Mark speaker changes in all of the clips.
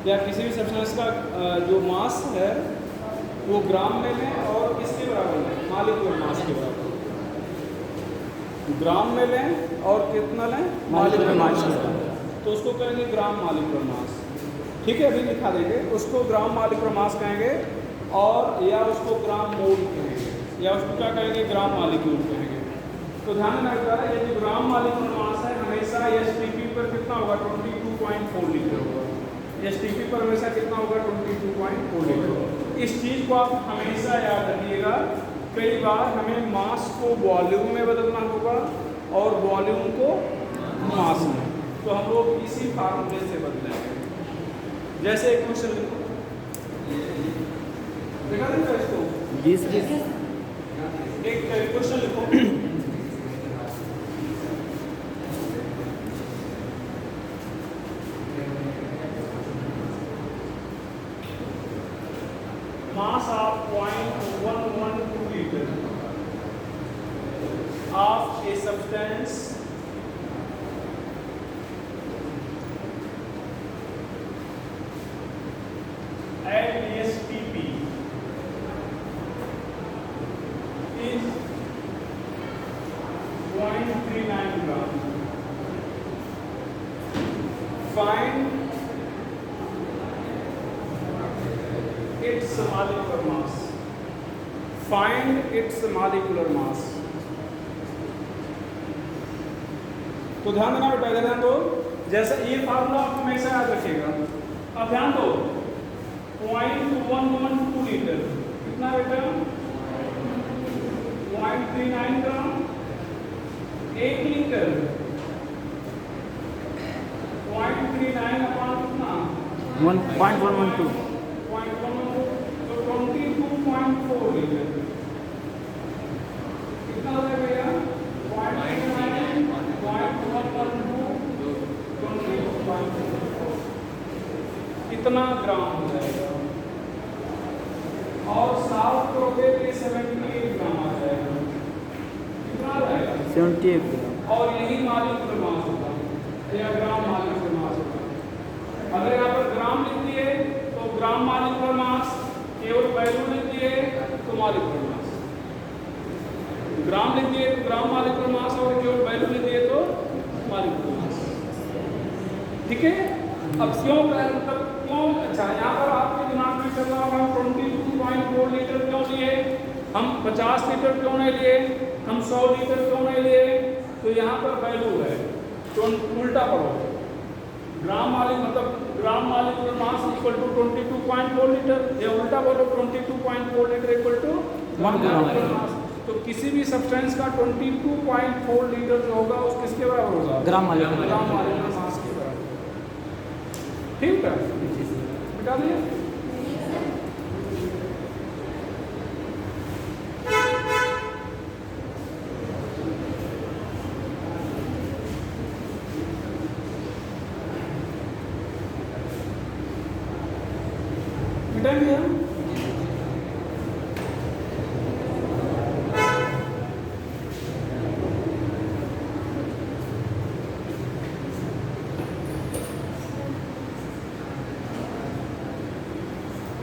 Speaker 1: या किसी भी सब्सटेंस का जो मास है वो ग्राम में लें और किसके बराबर लें, मॉलिक्यूलर मास के बराबर। ग्राम में लें और कितना लें, मॉलिक्यूलर मास के बराबर, तो उसको कहेंगे ग्राम मॉलिक्यूलर मास। ठीक है, अभी लिखा देंगे उसको ग्राम मॉलिक्यूलर मास कहेंगे, और या उसको ग्राम मोल कहेंगे, या उसको क्या कहेंगे, ग्राम मॉलिक्यूल कहेंगे। तो ध्यान रखना है ये जो ग्राम मॉलिक्यूलर मास है हमेशा एसटीपी पर कितना होगा, 22.4 लीटर होगा। एसटीपी पर हमेशा कितना होगा, 22.4 लीटर। इस चीज़ को आप हमेशा याद रखिएगा। कई बार हमें मास को वॉल्यूम में बदलना होगा और वॉल्यूम को मास में, तो हम लोग इसी फार्मूले से बदलेंगे। जैसे एक क्वेश्चन लिखो, देखा देगा इसको, एक क्वेश्चन लिखो, mass of 0.112 liter of a substance at STP is 0.39 gram. Find its molecular mass. Find its molecular mass. तो ध्यान देना बेटा, इधर ध्यान दो। जैसे ये फार्मूला आप हमेशा याद रखिएगा। अब ध्यान दो, 0.112 लीटर कितना बेटा, 0.39 ग्राम। 1 लीटर 0.39 अपॉन कितना,
Speaker 2: 1.112,
Speaker 1: 22.4 लीटर कितना हो जाएगा भैया, 0.112 कितना ग्राम हो जाएगा, और साफ करोगे तो 78 ग्राम आ जाएगा। कितना आ जाएगा,
Speaker 2: 78 ग्राम।
Speaker 1: और यही मॉलिक्यूलर मास होगा या ग्राम मॉलिक्यूलर मास होगा। अगर यहाँ पर ग्राम लिख दिए तो ग्राम मॉलिक्यूलर मास, केवल वैल्यू लिख दिए तो मॉलिक्यूलर मास। ग्राम लिख दिए तो ग्राम मॉलिक्यूलर मास, और केवल वैल्यू लिख दिए तो मॉलिक्यूलर मास। ठीक है, अब क्यों, मतलब क्यों, अच्छा यहाँ पर आपके दिमाग में चल रहा होगा 22.4 लीटर क्यों लिए, हम 50 लीटर क्यों नहीं लिए, हम 100 लीटर क्यों नहीं लिए। तो यहाँ पर वैल्यू है, तो उल्टा पढ़ो, ग्राम मतलब gram molecular mass equal to 22.4 litre, या उल्टा बोलो 22.4 litre equal to 1 gram mass. तो किसी भी सब्सटेंस का 22.4 लीटर जो होगा उस किसके बराबर होगा,
Speaker 2: ग्राम मॉलिक्यूलर
Speaker 1: मास के बराबर। ठीक है, बिठा दिए। बिठा दिया।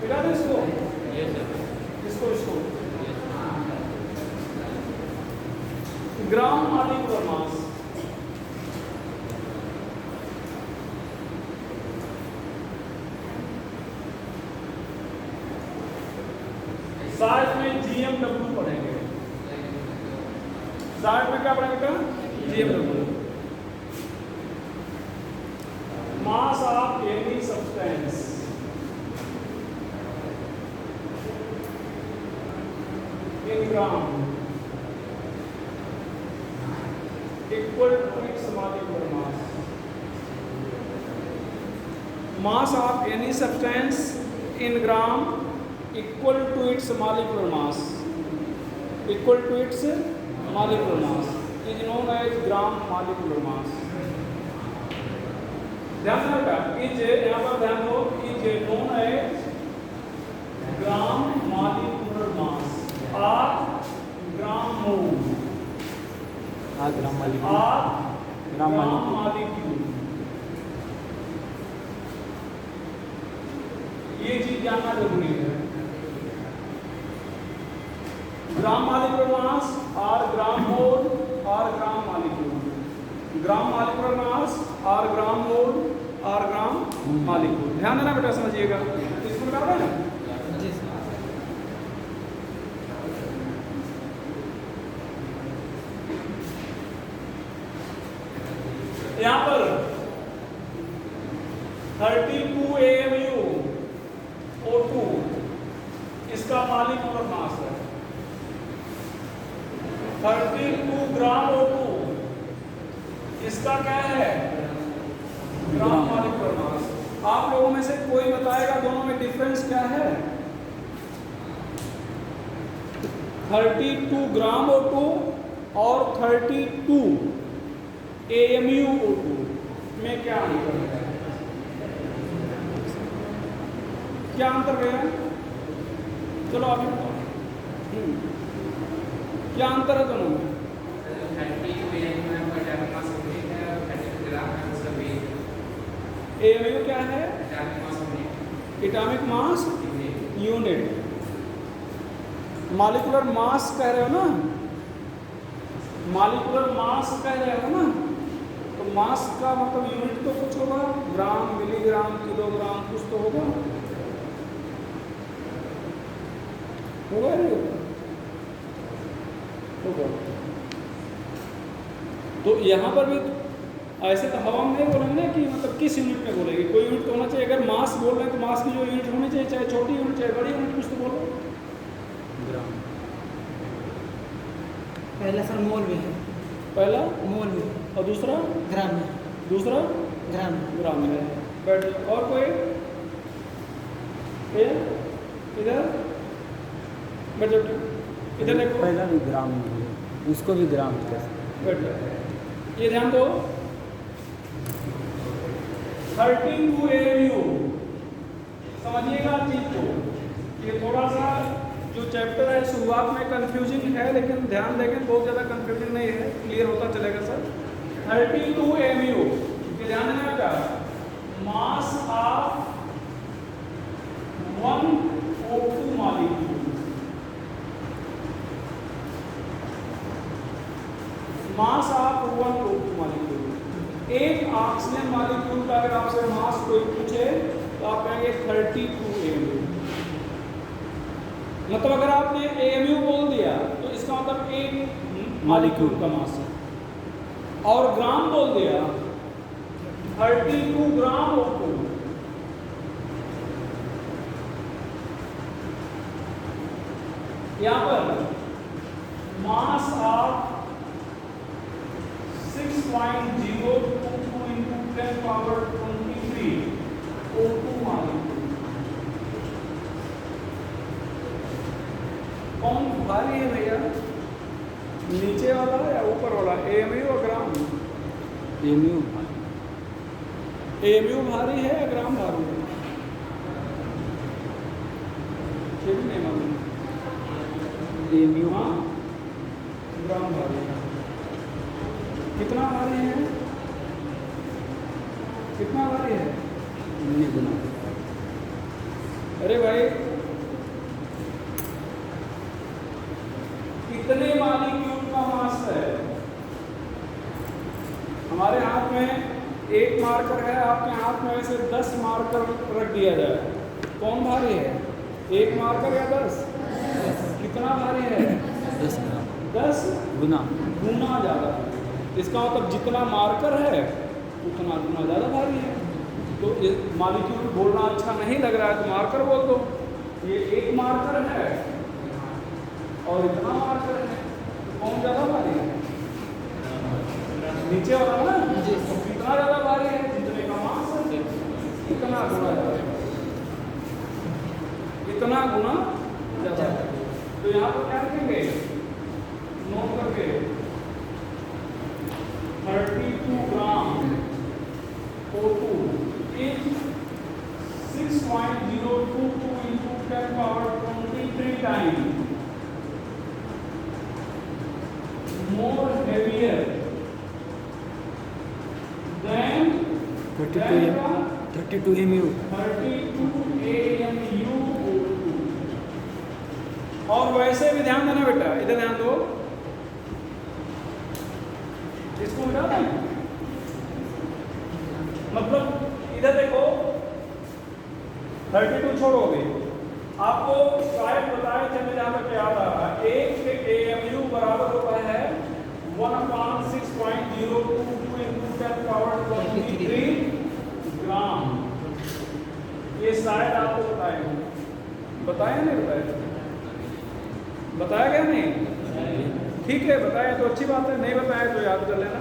Speaker 1: बिठा दो इसको, इसको ग्राम मॉलिक्यूलर मास, साइड में GMW पढ़ेंगे। साइड में क्या पढ़ेंगे, GMW, mass of any substance in gram equal to its molecular mass. Mass of any substance in gram equal to its molecular mass, equal to its molecular mass is known as gram molecular mass. ध्यान रखना, is यहाँ पर ध्यान दो, is known as gram molecular mass or gram mole
Speaker 2: gram molecule,
Speaker 1: or
Speaker 2: gram
Speaker 1: gram
Speaker 2: molecule.
Speaker 1: molecule ये चीज जानना जरूरी है। ग्राम मॉलिक्यूलर मास और ग्राम मोल और ग्राम मॉलिक्यूल। ग्राम मॉलिक्यूलर मास और ग्राम मोल और ग्राम मॉलिक्यूल। ध्यान देना बेटा, समझिएगा। इसको बता रहे हैं
Speaker 2: जी सर।
Speaker 1: यहाँ पर 32 AMU O2 इसका मॉलिक्यूलर मास है। 32 ग्राम O2 इसका क्या है? ग्राम मॉलिक्यूलर मास। आप लोगों में से कोई बताएगा दोनों में डिफरेंस क्या है? 32 ग्राम O2 और 32 AMU O2 में क्या अंतर है? क्या अंतर है? चलो आप बताओ, क्या अंतर है दोनों में? AMU क्या है? Atomic mass unit. Molecular mass कह रहे हो ना, मॉलिक्यूलर मास कह रहे हो ना, तो मास का मतलब यूनिट तो कुछ होगा, ग्राम, मिलीग्राम, किलोग्राम, कुछ तो होगा नहीं होगा। तो यहाँ पर भी ऐसे तो हवा में नहीं बोलेंगे ना कि मतलब किस यूनिट में बोलेंगे, कोई यूनिट तो होना चाहिए। अगर मास बोल रहे हैं तो मास की जो यूनिट होनी चाहिए, चाहे छोटी यूनिट चाहे बड़ी यूनिट, कुछ तो बोलो।
Speaker 2: ग्राम।
Speaker 3: पहला सर मोल में है,
Speaker 1: पहला
Speaker 3: मोल में,
Speaker 1: और दूसरा
Speaker 3: ग्राम में,
Speaker 1: दूसरा
Speaker 3: ग्राम में।
Speaker 1: ग्राम में है। बैठ जाओ। और कोई इधर बैठ जाओ, इधर देखो।
Speaker 2: पहला भी ग्राम में है, उसको भी ग्राम कहते
Speaker 1: बैठ जाओ। ये ध्यान दो, 32 AMU समझिएगा चीज को। ये थोड़ा सा जो चैप्टर है शुरुआत में कंफ्यूजिंग है, लेकिन ध्यान देंगे बहुत ज़्यादा कंफ्यूजिंग नहीं है, क्लियर होता चलेगा सर। 32 AMU ये ध्यान देना का mass of 1 O2 molecule. Mass of 1 O2 molecule. एक ऑक्सीजन मॉलिक्यूल का अगर आपसे मास कोई पूछे तो आप कहेंगे 32 AMU। मतलब अगर आपने AMU बोल दिया तो इसका मतलब एक मॉलिक्यूल का मास है, और ग्राम बोल दिया 32 ग्राम O2। यहाँ पर mass of 6.022 into 10 power 23 O2 molecule. कौन भारी है भैया, नीचे वाला या ऊपर वाला? AMU और ग्राम?
Speaker 2: AMU।
Speaker 1: AMU भारी है या ग्राम भारी है? ये भी नहीं मालूम।
Speaker 2: AMU।
Speaker 1: हाँ, ग्राम भारी है। कितना भारी है? कितना भारी है?
Speaker 2: उन्नीस गुना।
Speaker 1: अरे भाई, कितने मॉलिक्यूल का मास है? हमारे हाथ में एक मार्कर है, आपके हाथ में ऐसे 10 मार्कर रख दिया जाए, कौन भारी है? एक मार्कर या 10? कितना भारी है?
Speaker 2: 10 ग्राम।
Speaker 1: 10
Speaker 2: गुना।
Speaker 1: गुना ज़्यादा है। इसका मतलब जितना मार्कर है उतना गुना ज़्यादा भारी है। तो मॉलिक्यूल बोलना अच्छा नहीं लग रहा है तो मार्कर बोल दो। ये एक मार्कर है और इतना मार्कर है, तो कौन ज़्यादा भारी है? नीचे वाला ना। तो कितना ज़्यादा भारी है? जितने का मास है इतना गुना ज़्यादा, इतना गुना ज़्यादा। तो यहाँ पर क्या रखेंगे? नोट करके 32 ग्राम O2 is 6.022 into 10 power 23 times more heavier than
Speaker 2: 32 AMU।
Speaker 1: 32 AMU ध्यान देना बेटा, इधर ध्यान दो, इसको मिटा दें, मतलब इधर देखो 32 छोड़ोगे, आपको शायद बताया चले जहाँ तक याद आ रहा है, एक AMU बराबर होता है 1/6.022 × 10⁻23 ग्राम। ये शायद आपको बताया नहीं बताया? बताया गया नहीं? ठीक है, बताया तो अच्छी बात है, नहीं बताया तो याद कर लेना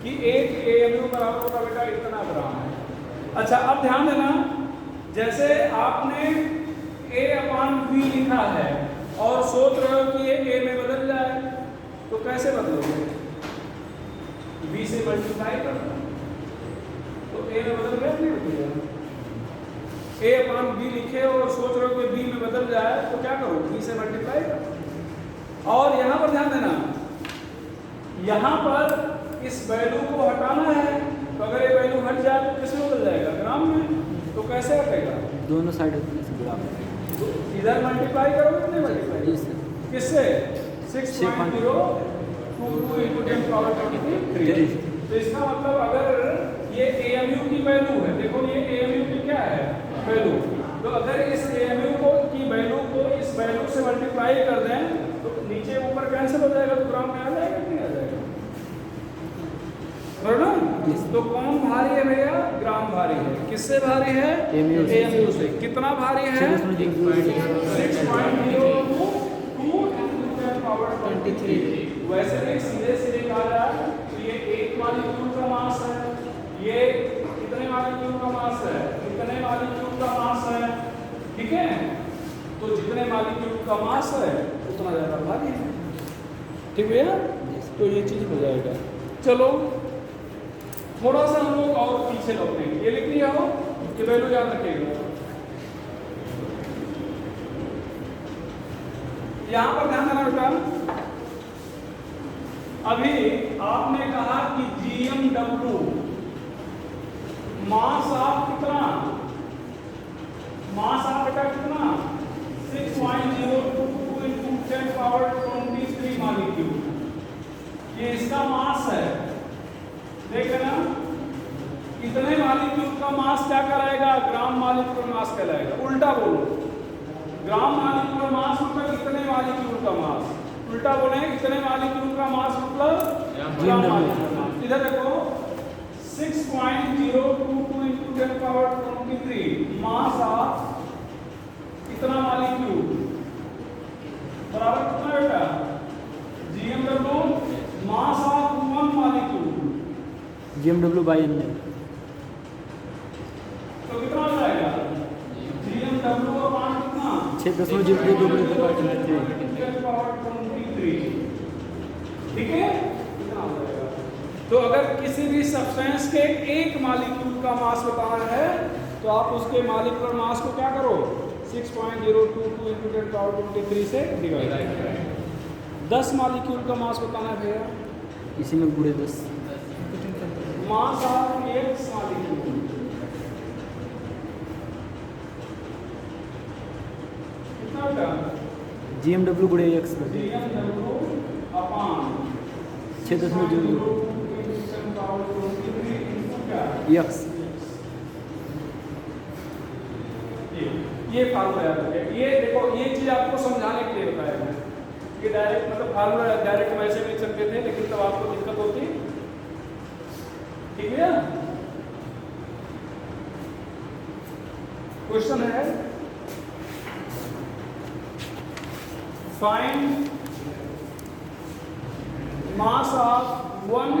Speaker 1: कि एक AMU बराबर होता बेटा इतना ग्राम है। अच्छा, अब ध्यान देना, जैसे आपने A/V लिखा है और सोच रहे हो कि ये A में बदल जाए, तो कैसे बदलोगे? V से मल्टीप्लाई कर दो, तो A में बदल गया नहीं बदलेगा? A/V लिखे और सोच रहे हो कि B में बदल जाए, तो क्या करो? B से मल्टीप्लाई करो। और यहाँ पर ध्यान देना, यहाँ पर इस वैल्यू को हटाना है, तो अगर ये वैल्यू हट जाए तो किसमें बदल जाएगा? ग्राम में। तो कैसे हटेगा?
Speaker 2: दोनों साइड से ग्राम,
Speaker 1: तो इधर मल्टीप्लाई करोगे नहीं मल्टीप्लाई? किससे? 6.022 × 10⁻23। तो इसका मतलब अगर ये AMU की वैल्यू है, देखो ये AMU की क्या है? वैल्यू। तो अगर इस AMU की वैल्यू को इस वैल्यू से मल्टीप्लाई कर दें तो नीचे ऊपर कैंसिल हो जाएगा, तो ग्राम में आ जाएगा नहीं आ जाएगा? बराबर। तो कौन भारी है भैया? ग्राम भारी है। किससे भारी है? AMU से। कितना भारी है? 6.022 × 10⁻23। वैसे भी सीधे सीधे कहा जाए तो ये 1 मॉलिक्यूल का मास है, ये कितने मॉलिक्यूल का मास है? कितने मॉलिक्यूल का मास है? ठीक है, तो जितने मॉलिक्यूल का मास है उतना ज़्यादा भारी है। ठीक भैया, तो ये चीज़ हो जाएगा। चलो थोड़ा सा हम लोग और पीछे लौटेंगे, ये लिख लिया हो कि वैल्यू याद रखिएगा। यहाँ पर ध्यान देना बेटा, अभी आपने कहा कि GMW मास ऑफ कितना? मास ऑफ बेटा कितना? 6.022 × 10⁻23 मॉलिक्यूल। ये इसका मास है, देख ना, इतने मॉलिक्यूल का मास क्या कराएगा? ग्राम मॉलिक्यूल मास कहलाएगा। उल्टा बोलो, ग्राम मॉलिक्यूल मास मतलब इतने मॉलिक्यूल का मास, उल्टा बोले इतने मॉलिक्यूल का मास मतलब ग्राम मॉलिक्यूल मास। इधर देखो 6.022 × 10⁻23 मास ऑफ इतना मॉलिक्यूल बराबर कितना बेटा? GMW mass of 1 molecule,
Speaker 2: GMW/ml।
Speaker 1: तो कितना हो जाएगा? GMW का मान कितना?
Speaker 2: 6.022
Speaker 1: ठीक है, कितना हो जाएगा? तो अगर किसी भी सब्सटेंस के एक मॉलिक्यूल का मास बताना है तो आप उसके मॉलिक्यूलर मास को क्या करो? 6.022 × 10⁻23 से डिवाइड करें। 10 मॉलिक्यूल का मास बताना है भैया,
Speaker 2: इसी में गुणे 10।
Speaker 1: मास ऑफ एक मॉलिक्यूल कितना बेटा?
Speaker 2: GMW गुणे x बटे
Speaker 1: GMW अपान
Speaker 2: 6.0 x।
Speaker 1: ये फार्मूला याद रखिए। ये देखो, ये चीज आपको समझाने के लिए बताया है कि डायरेक्ट मतलब फार्मूला डायरेक्ट वैसे लिख सकते थे, लेकिन तब आपको दिक्कत होती। ठीक है, क्वेश्चन है find mass of 1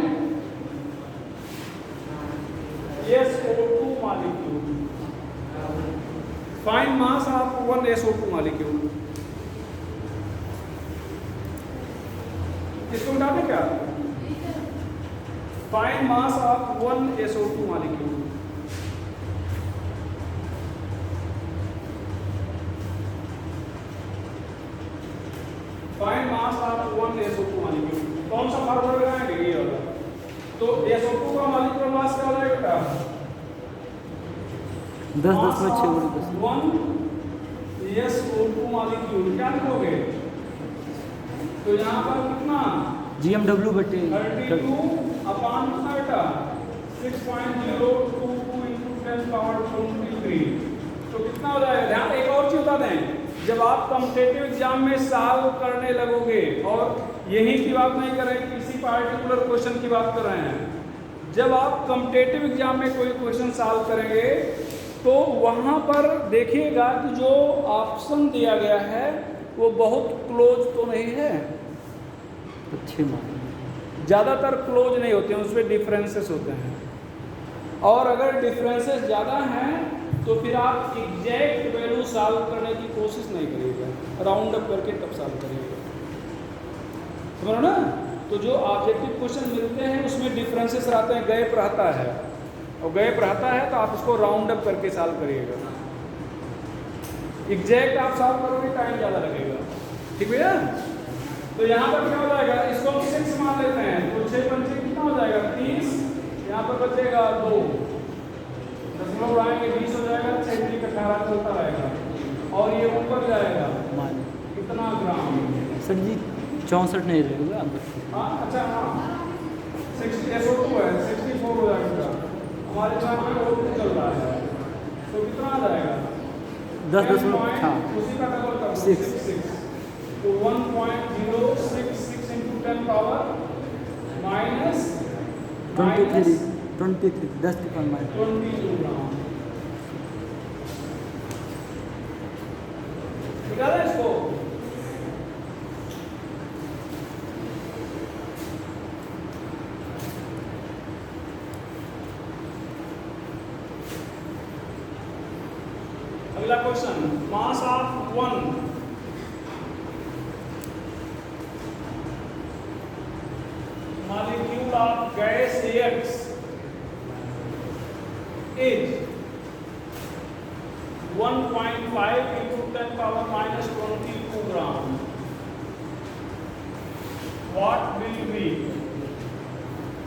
Speaker 1: SO2 molecule. Find mass of 1 SO2 molecule. इसको मिटा दें क्या? Find mass of 1 SO2 molecule. Find mass of 1 SO2 molecule. कौन सा फार्मूला लगाएंगे? ये वाला। तो SO2 का मॉलिक्यूलर मास क्या हो जाएगा बेटा?
Speaker 2: 10.6
Speaker 1: 1 SO2 मॉलिक्यूल क्या लिखोगे? तो यहाँ पर कितना
Speaker 2: GMW बटे
Speaker 1: 32 अपान कितना 6.022 into 10 power 23। तो कितना हो जाएगा? ध्यान, एक और चीज बता दें, जब आप कॉम्पिटिटिव एग्जाम में सॉल्व करने लगोगे, और यही की बात नहीं कर रहे हैं, किसी पार्टिकुलर क्वेश्चन की बात कर रहे हैं, जब आप कॉम्पिटिटिव एग्जाम में कोई क्वेश्चन सॉल्व करेंगे तो वहाँ पर देखिएगा कि जो ऑप्शन दिया गया है वो बहुत क्लोज तो नहीं है,
Speaker 2: अच्छे मार्क
Speaker 1: ज़्यादातर क्लोज नहीं होते हैं, उसमें डिफरेंसेस होते हैं। और अगर डिफरेंसेस ज़्यादा हैं तो फिर आप एग्जैक्ट वैल्यू सॉल्व करने की कोशिश नहीं करिएगा, राउंड अप करके तब सॉल्व करिएगा, समझ ना। तो जो ऑब्जेक्टिव क्वेश्चन मिलते हैं उसमें डिफरेंसेस रहते हैं, गैप रहता है, और गैप रहता है तो आप उसको राउंड अप करके सॉल्व करिएगा। एग्जैक्ट आप सॉल्व करोगे टाइम ज़्यादा लगेगा, ठीक भैया। तो यहाँ पर क्या हो जाएगा, इसको हम 6 मान लेते हैं, तो 6 पंचे कितना हो जाएगा 30, यहाँ पर बचेगा 2, दशमलव उड़ाएंगे 20 हो जाएगा, 6 3 18 चलता रहेगा, और ये ऊपर जाएगा
Speaker 2: मान
Speaker 1: कितना ग्राम।
Speaker 2: सर जी 64 नहीं रहेगा अब।
Speaker 1: हाँ अच्छा, हाँ 60 SO2 है, 64 हो जाएगा, हमारे यहाँ पे और कुछ चल रहा है, तो कितना आ जाएगा
Speaker 2: 10.6
Speaker 1: उसी का डबल कर
Speaker 2: 6
Speaker 1: तो 1.066 into 10 पावर माइनस
Speaker 2: 23 10 की पावर माइनस
Speaker 1: 22 ग्राम। निकाला इसको, अगला question, mass of 1 molecule of gas X is 1.5 into 10 power minus 22 gram. What will be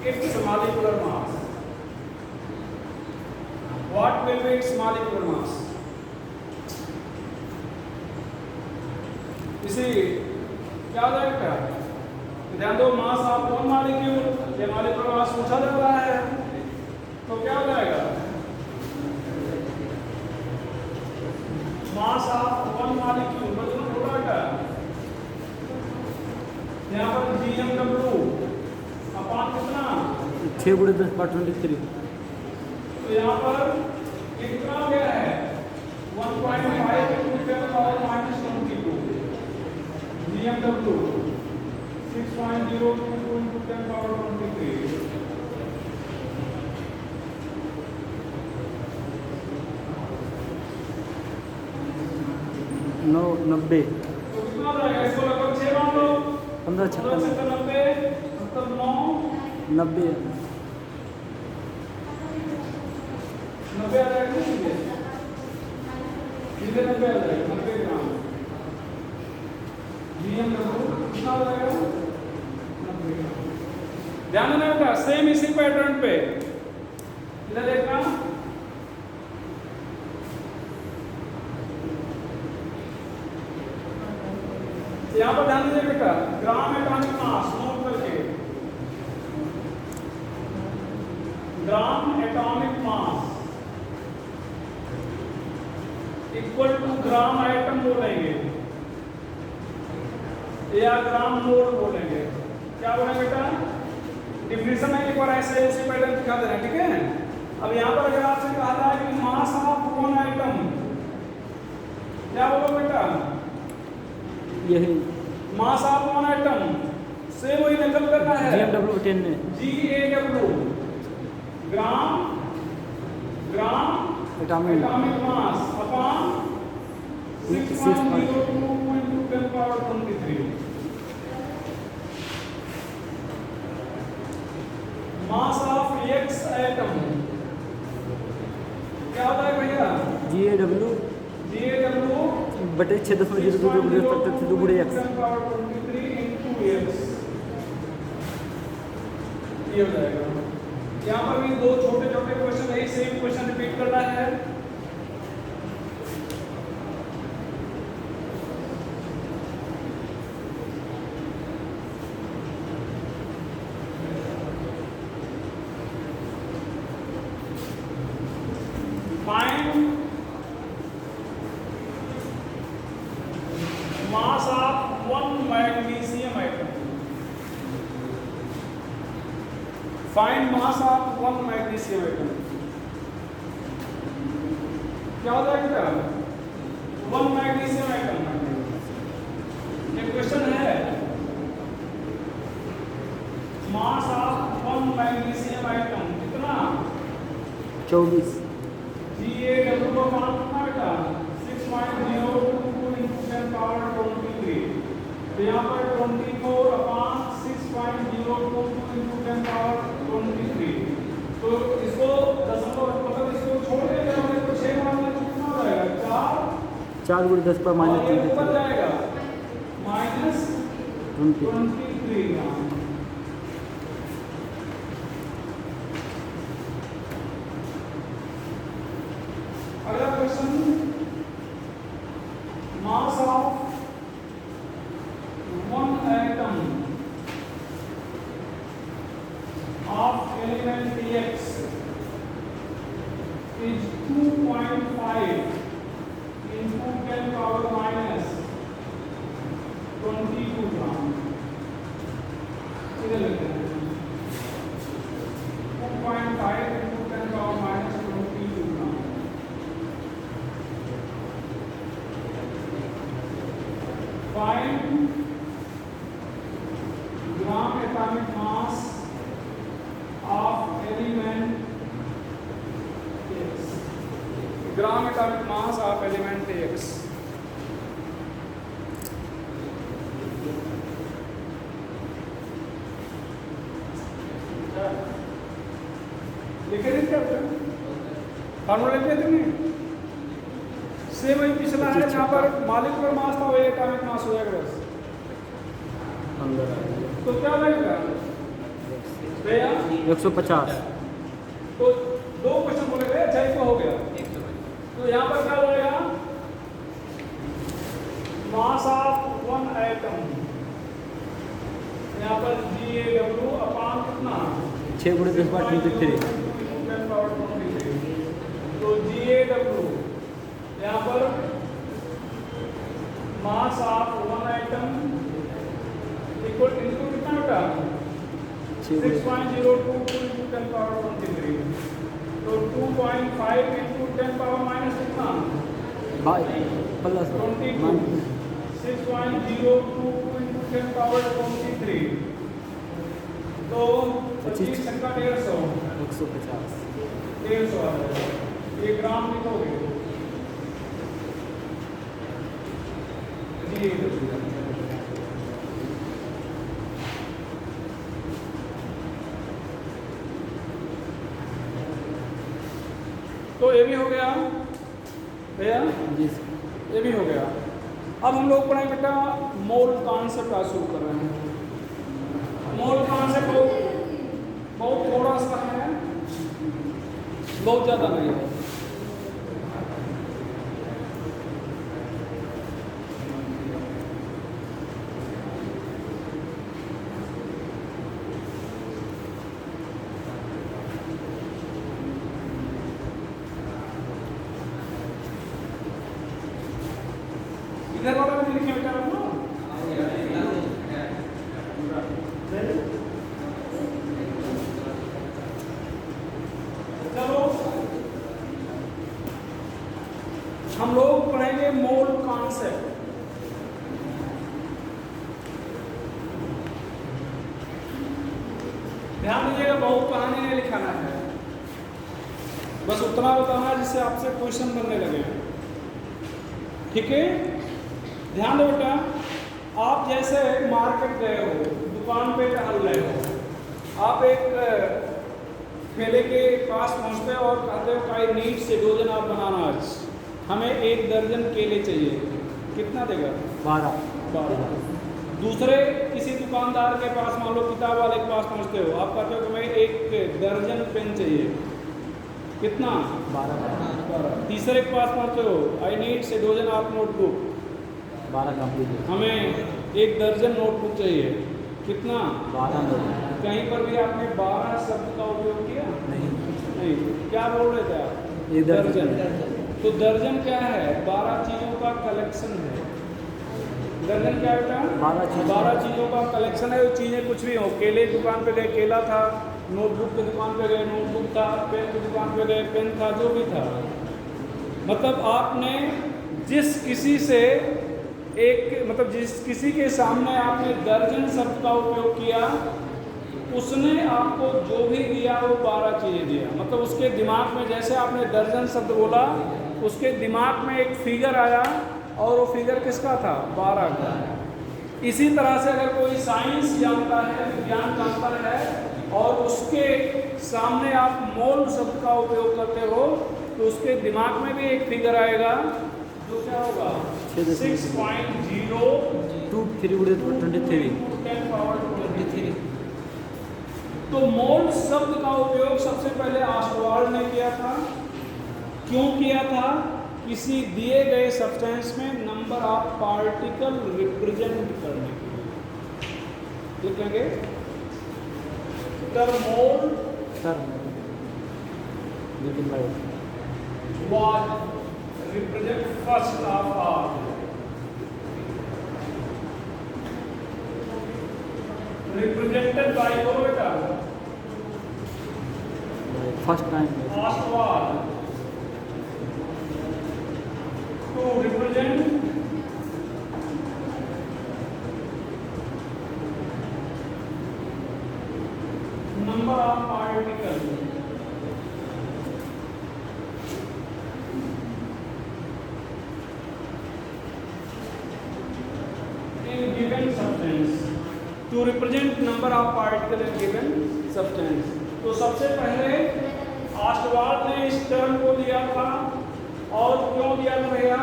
Speaker 1: its molecular mass? What will be its molecular mass? इसे क्या हो जाएगा? ध्यान दो, मास ऑफ 1 मॉलिक्यूल, ये मॉलिक्यूलर मास पूछा जा रहा है, तो क्या हो जाएगा मास ऑफ 1 मॉलिक्यूल मतलब थोड़ा क्या, यहाँ पर GMW अपान कितना
Speaker 2: 6 × 10 / 23।
Speaker 1: तो यहाँ पर ये कितना हो गया है 1.5 into 10 power minus 22 GMW 6.022 into 10 power 23।
Speaker 2: नौ 90
Speaker 1: तो कितना हो जाएगा, इसको लगभग 6 मान लो,
Speaker 2: 15
Speaker 1: 15 से
Speaker 2: 56
Speaker 1: 90 मतलब 9
Speaker 2: 90
Speaker 1: 90 आ जाएगा, सीधे सीधे 90 आ जाएगा, 90 ग्राम GMW कितना हो जाएगा 90 ग्राम। ध्यान देना बेटा, सेम इसी पैटर्न पे इधर देखना, यहाँ पर ध्यान दीजिए बेटा, ग्राम एटॉमिक मास नोट करके, gram atomic mass equal to gram atom बोलेंगे या ग्राम मोल बोलेंगे, क्या बोलेंगे बेटा, डिफिनेशन में एक बार ऐसे उसी पैटर्न दिखा देना, ठीक है। अब यहाँ पर अगर आपसे कहा जाए कि मास ऑफ 1 आइटम, क्या बोलो बेटा,
Speaker 2: यही
Speaker 1: मास ऑफ 1 आइटम से वही नकल करना है,
Speaker 2: GMW 10 में
Speaker 1: GAW gram
Speaker 2: atomic
Speaker 1: atomic mass upon 6.022 into 10 power 23। Mass of X atom क्या होता है भैया,
Speaker 2: GAW बटे 6.022 × X।
Speaker 1: ये हो जाएगा। यहाँ पर भी दो छोटे छोटे क्वेश्चन है, सेम क्वेश्चन रिपीट करना है। Find mass of one magnesium atom. क्या हो जाएगा? One magnesium atom. ये क्वेश्चन है, mass of one magnesium atom कितना?
Speaker 2: 24।
Speaker 1: GaW का मान कितना बेटा? 6.022 into 10 power 23। तो यहाँ पर 24/6.022 into 10 power 23। तो इसको दशमलव मतलब इसको छोड़ देंगे और इसको 6 मारने से कितना हो जाएगा?
Speaker 2: 4 × 10
Speaker 1: 4 और ये ऊपर
Speaker 2: -23।
Speaker 1: जाएगा -23 ग्राम। अगला question, mass of one atom of element X is 2.5 into 10 power minus 22 ग्राम। इधर लिखते हैं 2.5 into 10 power minus 22 gram. Find gram atomic mass of element X. Gram atomic mass of element X. लिखे थे क्या? फार्मूला लिखे थे नहीं? सेम वही पिछला है, जहाँ पर मॉलिक्यूलर मास था वही एटॉमिक मास हो जाएगा बस। तो क्या लगेगा भैया?
Speaker 2: 150।
Speaker 1: तो दो क्वेश्चन बोले गए, 6 को हो गया। तो यहाँ पर क्या हो जाएगा? मास ऑफ वन एटम, यहाँ पर GaW अपान कितना?
Speaker 2: 6 × 10⁻23।
Speaker 1: तो GaW यहाँ पर mass of one atom equal into कितना बेटा? 6.022 into 10 power 23। तो 2.5 into 10 power minus कितना?
Speaker 2: प्लस
Speaker 1: 22। 6.022 into 10 power 23। तो 25 का 150।
Speaker 2: 150।
Speaker 1: 150 आ जाएगा। ये ग्राम लिखोगे जी। तो ये भी हो गया भैया,
Speaker 2: जी।
Speaker 1: ये भी हो गया। अब हम लोग पढ़ेंगे बेटा मोल कॉन्सेप्ट आज शुरू कर रहे हैं। मोल कॉन्सेप्ट बहुत थोड़ा सा है, बहुत ज़्यादा नहीं है। इधर वाला भी लिखे बेटा आपको। चलो हम लोग पढ़ेंगे मोल कॉन्सेप्ट। ध्यान दीजिएगा, बहुत कहानी नहीं लिखाना है, बस उतना बताना जिससे आपसे क्वेश्चन बनने लगे। ठीक है, ध्यान दो बेटा। आप जैसे मार्केट गए हो, दुकान पे टहल रहे हो, आप एक ठेले के पास पहुंचते हो और कहते हो आई नीड से डोजन आप बनाना, आज हमें 1 दर्जन केले चाहिए। कितना देगा? 12। दूसरे किसी दुकानदार के पास, मान लो किताब वाले के पास पहुंचते हो, आप कहते हो कि मैं 1 दर्जन पेन चाहिए। कितना? 12। तीसरे के पास पहुंचते हो, आई नीड से डोजन आप नोटबुक।
Speaker 2: 12 कंप्लीट।
Speaker 1: हमें 1 दर्जन नोटबुक चाहिए। कितना?
Speaker 2: 12।
Speaker 1: कहीं पर भी आपने 12 शब्द का उपयोग किया? नहीं। क्या बोल रहे थे आप?
Speaker 2: 1 दर्जन।
Speaker 1: तो दर्जन क्या है? 12 चीज़ों का कलेक्शन है। दर्जन क्या बेटा? 12 चीज़ों का कलेक्शन है। वो चीज़ें कुछ भी हो, केले दुकान पे ले केला था, नोटबुक की दुकान पे गए, नोटबुक था, पेन की दुकान पे गए, पेन था, जो भी था। मतलब आपने जिस किसी से जिस किसी के सामने आपने दर्जन शब्द का उपयोग किया, उसने आपको जो भी दिया वो 12 चीज़ें दिया। मतलब उसके दिमाग में जैसे आपने दर्जन शब्द बोला, उसके दिमाग में एक फिगर आया और वो फिगर किसका था? 12 का। इसी तरह से अगर कोई साइंस जानता है, विज्ञान जानता है और उसके सामने आप मोल शब्द का उपयोग करते हो, तो उसके दिमाग में भी एक फिगर आएगा जो क्या होगा? 6.0
Speaker 2: 2 3 उड़े 23
Speaker 1: 10 पावर
Speaker 3: 23।
Speaker 1: तो मोल शब्द का उपयोग सबसे पहले ऑस्टवाल्ड ने किया था। क्यों किया था? किसी दिए गए सब्सटेंस में नंबर ऑफ पार्टिकल रिप्रेजेंट करने के लिए। लिखेंगे द मोल
Speaker 2: सर लेकिन भाई
Speaker 1: was represent first of all represented by beta
Speaker 2: first time
Speaker 1: Ostwald to represent number of particles in given substance, to represent number of particles in given substance। तो सबसे पहले ऑस्टवाल्ड ने इस टर्म को दिया था। और क्यों दिया था भैया?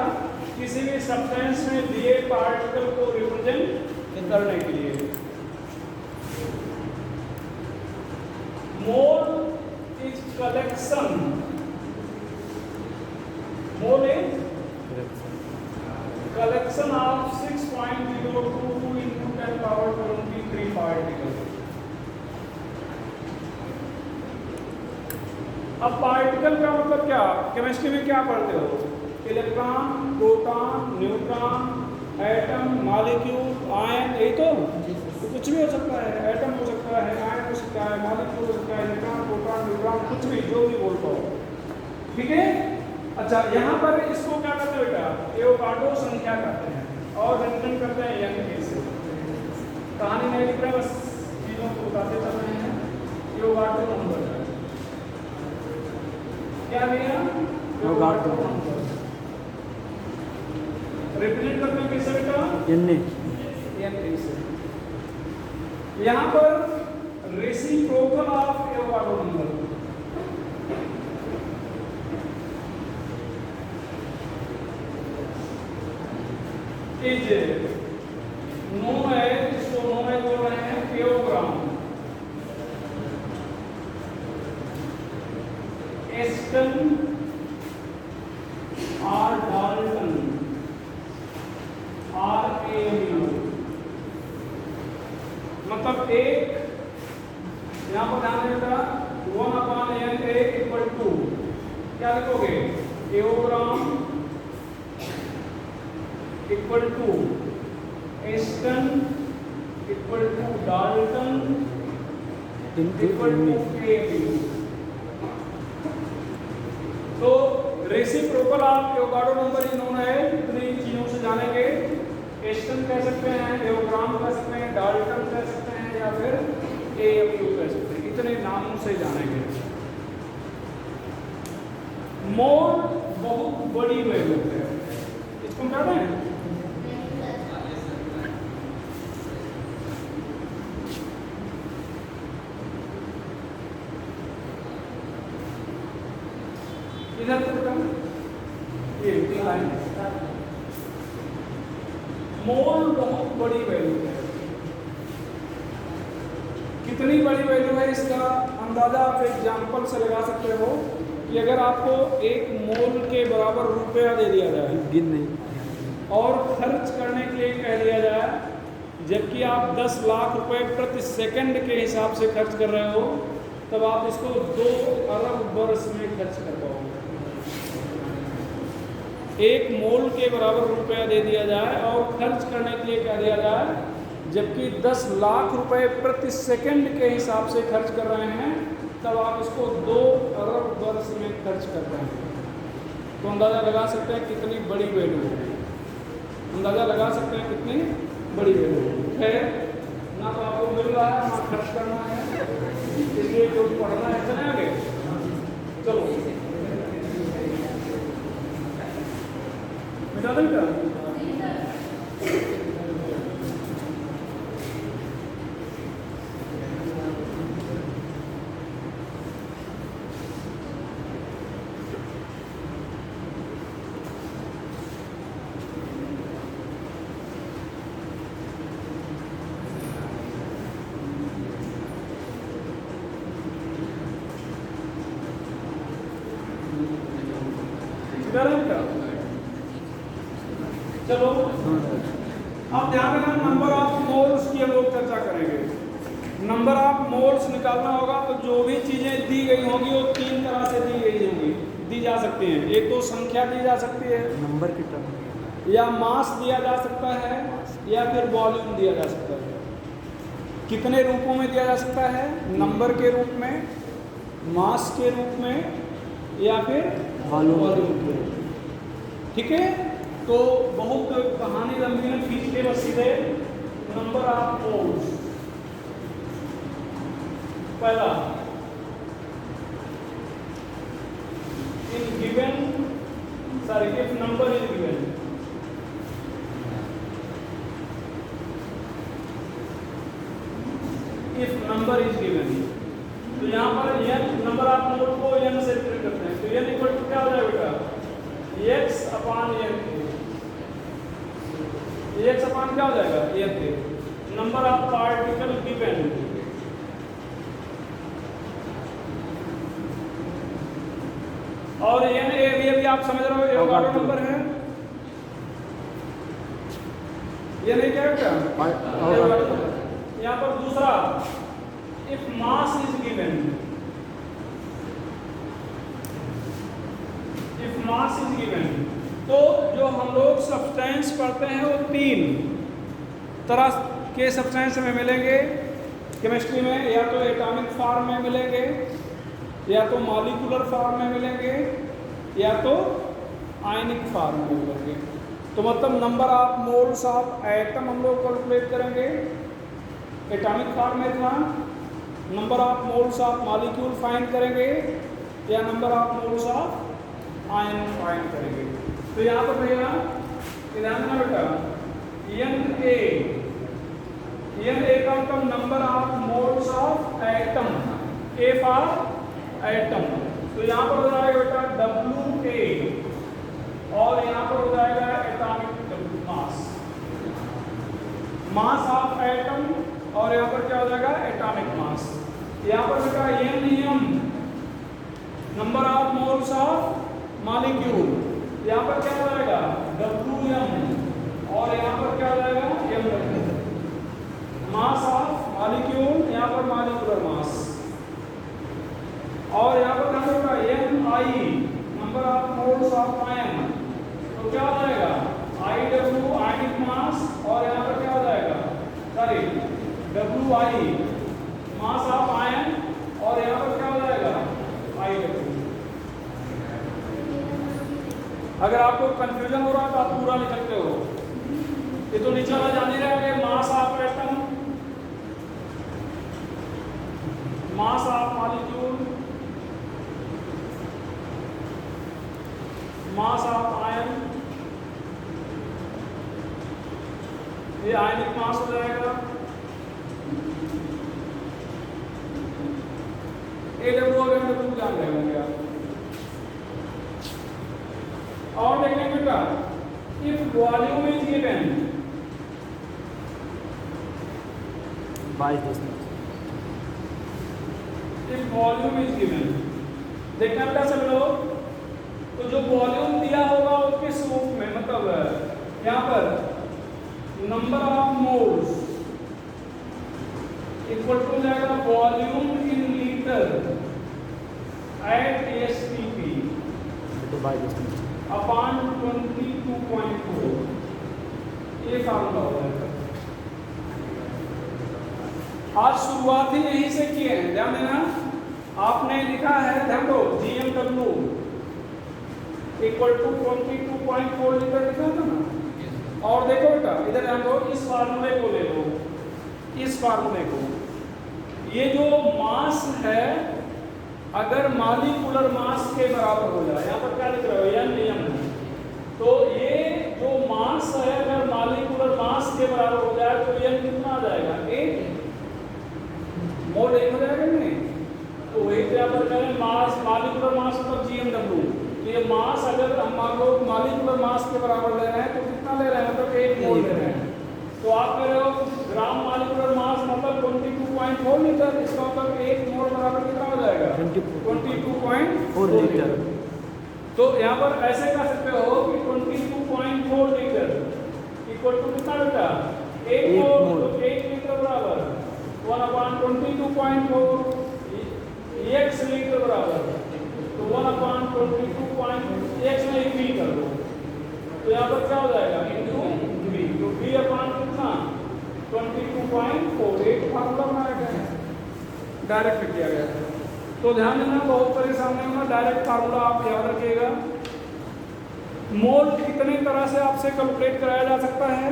Speaker 1: किसी भी सब्सटेंस में दिए पार्टिकल को रिप्रेजेंट करने के लिए। Mole is collection, mole is collection of 6.022 into 10 power 23 particles। अब पार्टिकल का मतलब क्या? केमिस्ट्री में क्या पढ़ते हो? Electron, proton, neutron, atom, molecule, ion, यही तो कुछ भी हो सकता है। एटम हो सकता है, आयन हो सकता है, मॉलिक्यूल हो सकता है, इलेक्ट्रॉन, प्रोटॉन, न्यूट्रॉन, कुछ भी, जो भी बोल पाओ। ठीक है। अच्छा, यहाँ पर इसको क्या करते हैं बेटा? एवोगाड्रो संख्या करते हैं और रिप्रेजेंट करते हैं यंग के से। कहानी नहीं लिख रहे, बस चीज़ों को बताते चल रहे हैं। एवोगाड्रो नंबर क्या भैया? एवोगाड्रो नंबर रिप्रेजेंट करते हैं किससे बेटा? एन से। यहाँ पर reciprocal of Avogadro number is known है, इसको नोन है बोल रहे हैं किलोग्राम। एस्टन और डाल्टन RAMU, मतलब एक यहाँ पर ध्यान देगा 1/N = क्या लिखोगे? Kilogram equal to Aston equal to dalton equal to KMU। तो रेसिप्रोकल ऑफ एवोगाड्रो नंबर ही नोन है। इतनी चीजों से जानेंगे। एस्टन कह सकते हैं, एवोग्राम कह सकते हैं, डाल्टन कह सकते हैं या फिर KMU कह सकते हैं। इतने नामों से जानेंगे। मोल बहुत बड़ी वैल्यू है, इसको क्या कहते हैं? इधर ये लाइन मोल बहुत बड़ी वैल्यू है। कितनी बड़ी वैल्यू है इसका अंदाजा आप एग्जाम्पल से लगा सकते हो कि अगर आपको 1 मोल के बराबर रुपया दे दिया जाए
Speaker 2: गिन नहीं
Speaker 1: और खर्च करने के लिए कह दिया जाए, जबकि आप 10 लाख रुपए प्रति सेकंड के हिसाब से खर्च कर रहे हो, तब आप इसको 2 अरब वर्ष में खर्च कर पाओगे। 1 मोल के बराबर रुपया दे दिया जाए और खर्च करने के लिए कह दिया जाए जबकि 10 लाख रुपए प्रति सेकंड के हिसाब से खर्च कर रहे हैं, तब आप इसको 2 अरब वर्ष में खर्च कर रहे हैं। तो अंदाज़ा लगा सकते हैं कितनी बड़ी वैल्यू है, अंदाज़ा लगा सकते हैं कितनी बड़ी वैल्यू है। ना तो आपको मिल रहा है ना खर्च करना है, इसलिए जो पढ़ना है चले आगे। चलो मिटा दें क्या? चलो अब ध्यान रखना, नंबर ऑफ मोल्स की हम लोग चर्चा करेंगे। नंबर ऑफ मोल्स निकालना होगा तो जो भी चीजें दी गई होंगी वो 3 तरह से दी गई होंगी, दी जा सकती हैं। एक तो संख्या दी जा सकती है,
Speaker 2: नंबर की टर्म,
Speaker 1: या मास दिया जा सकता है, या फिर वॉल्यूम दिया जा सकता है। कितने रूपों में दिया जा सकता है? नंबर के रूप में, मास के रूप में, या फिर
Speaker 2: वॉल्यूम
Speaker 1: के रूप में। ठीक है, तो बहुत कहानी लंबी है, खींच के बस सीधे नंबर ऑफ मोल्स। पहला, in given, sorry if number is given, if number is given, तो यहाँ पर n नंबर ऑफ मोल को n से रिप्रेजेंट करते हैं। तो n इक्वल टू क्या हो जाएगा बेटा? x अपान n के, x अपान क्या हो जाएगा? n के नंबर ऑफ पार्टिकल गिवन, और n ये भी आप समझ रहे हो एवोगाड्रो नंबर है। ये नहीं क्या बेटा? यहाँ पर दूसरा, if mass is given, if mass is given, तो जो हम लोग सब्सटेंस पढ़ते हैं वो 3 तरह के सब्सटेंस में मिलेंगे केमिस्ट्री में। या तो एटॉमिक फॉर्म में मिलेंगे, या तो मॉलिक्यूलर फॉर्म में मिलेंगे, या तो आयनिक फॉर्म में मिलेंगे। तो मतलब number of moles of atom हम लोग कैलकुलेट करेंगे, एटॉमिक फॉर्म में था। Number of moles of molecule find करेंगे, या number of moles of ion find करेंगे। तो यहाँ पर भैया ध्यान देना बेटा, NA का मतलब number of moles of atom, A for atom. तो यहाँ पर हो जाएगा बेटा WA, और यहाँ पर हो जाएगा atomic mass, mass of atom, और यहाँ पर क्या हो जाएगा? Atomic mass. यहाँ पर बेटा NM, number of moles of molecule, यहाँ पर क्या हो जाएगा? WM, और यहाँ पर क्या हो जाएगा? MW, मास ऑफ मॉलिक्यूल, यहाँ पर मॉलिक्यूलर मास। और यहाँ पर क्या होगा? NI, number of moles of ion, तो क्या हो जाएगा? IW, आयनिक मास, और यहाँ पर क्या हो जाएगा? Sorry WI, mass of ion, और यहाँ पर क्या हो जाएगा? IW। अगर आपको कंफ्यूजन हो रहा है तो आप पूरा लिख सकते हो। ये तो नीचे वाला जान ही रहे हैं, mass of atom, mass of molecule, mass of ion, ये आयनिक मास हो जाएगा। AW और MW जान रहे होंगे आप। और देखेंगे बेटा, if volume is given,
Speaker 2: 22
Speaker 1: if volume is given, देखना बेटा सब लोग, तो जो वॉल्यूम दिया होगा वो किस रूप में, मतलब यहाँ पर number of moles equal to जाएगा volume in litre at SPP upon 22.4, ये फार्मूला हो जाएगा। आज शुरुआत ही यहीं से किए हैं, ध्यान देना। आपने लिखा है, ध्यान दो, GMW इक्वल टू 22.4 लीटर लिखा था ना। और देखो बेटा इधर ध्यान दो, इस फार्मूले को ले लो, इस फार्मूले को। ये जो मास है अगर मालिकुलर मास के बराबर हो जाए, यहाँ पर क्या लिख रहे हो, एम, तो ये जो मास है अगर मालिकुलर मास के बराबर हो जाए तो एम कितना आ जाएगा, 8 मोल 1 हो जाएगा नहीं। तो वही यहाँ पर करें मास, मालिकुलर मास मतलब GMW। तो ये मास अगर हम मान लो मालिकुलर मास के बराबर ले रहे हैं तो कितना ले रहे हैं, मतलब 1 मोल ले रहे हैं। तो आप कह रहे हो ग्राम मालिकुलर मास मतलब 22.4 लीटर, इसका मतलब 1 मोल बराबर कितना हो जाएगा, 22.4 लीटर। तो यहाँ पर ऐसे कह सकते हो कि 22.4 लीटर इक्वल टू कितना बेटा, 1 मोल। तो 1 लीटर बराबर 1/22.4 x लीटर बराबर, तो 1/22 x में v कर दो, तो यहाँ पर क्या हो जाएगा, इंटू v। तो v अपान कितना 22.48 फार्मूला बनाया गया है, डायरेक्ट किया गया है। तो ध्यान देना, बहुत परेशान नहीं होना, डायरेक्ट फार्मूला आप याद रखिएगा। मोल कितनी तरह से आपसे कैलकुलेट कराया जा सकता है,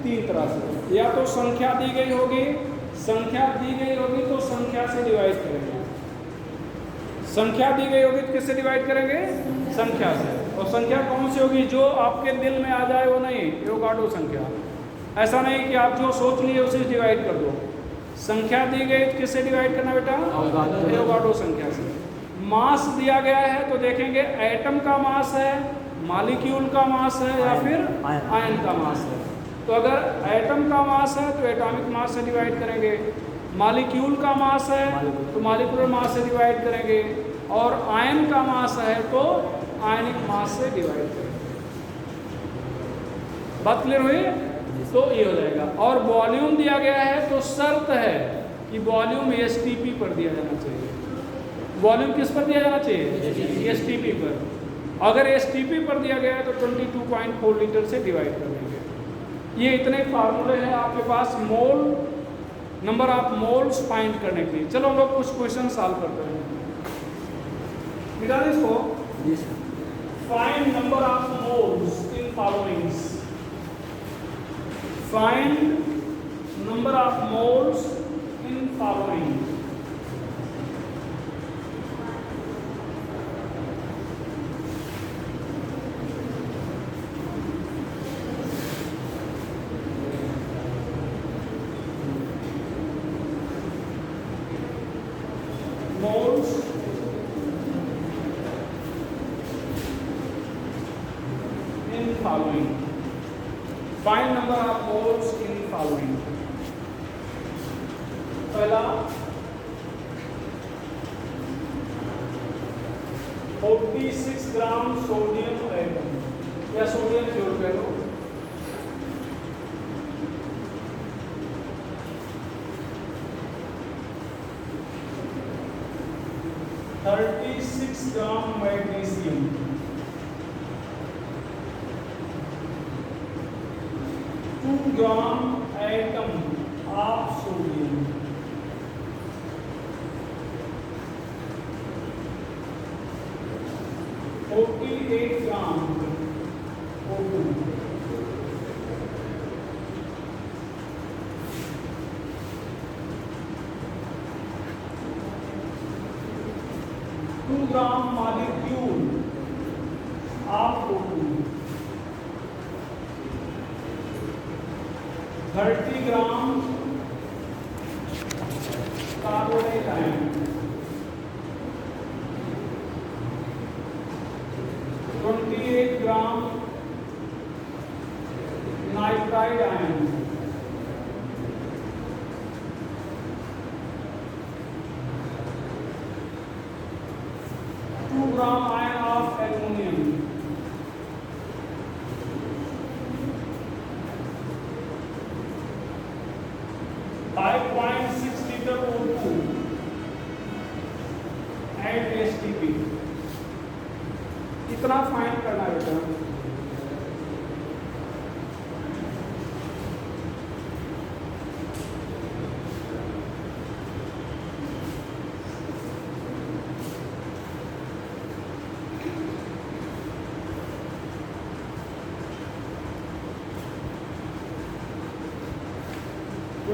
Speaker 1: 3 तरह से। या तो संख्या दी गई होगी, संख्या दी गई होगी तो संख्या से डिवाइड करेंगे, संख्या दी गई होगी तो किससे डिवाइड करेंगे, संख्या से। और संख्या कौन सी होगी, जो आपके दिल में आ जाए वो नहीं, एवोगाड्रो संख्या। ऐसा नहीं कि आप जो सोच लिए उसे डिवाइड कर दो। संख्या दी गई तो किससे डिवाइड करना बेटा, एवोगाड्रो संख्या से। मास दिया गया है तो देखेंगे एटम का मास है, मॉलिक्यूल का मास है या फिर आयन का मास है। तो अगर एटम का मास है तो एटॉमिक मास से डिवाइड करेंगे, मॉलिक्यूल का मास है तो मॉलिक्यूलर मास से डिवाइड करेंगे, और आयन का मास है तो आयनिक मास से डिवाइड करेंगे। बात क्लियर हुई? तो ये हो जाएगा। और वॉल्यूम दिया गया है तो शर्त है कि वॉल्यूम STP पर दिया जाना चाहिए। वॉल्यूम किस पर दिया जाना चाहिए, STP पर। अगर STP पर दिया गया है तो 22.4 लीटर से डिवाइड कर देंगे। ये इतने फार्मूले हैं आपके पास मोल, नंबर ऑफ मोल्स फाइंड करने के लिए। चलो हम लोग कुछ क्वेश्चन सॉल्व करते हैं। निकाल इसको, find number of moles in followings. Find number of moles in following. Moles in following. Find number of moles in following. पहला 46 ग्राम सोडियम एटम या सोडियम फ्यूल कह लो, 36 gram magnesium, 2 gram atom of sodium, 48 gram O2, 2 gram molecule of O2, 30 gram carbonate ion, 28 gram nitride ion, 2 gram ion of aluminium, 5.6 litre O2 at STP। कितना find करना है बेटा,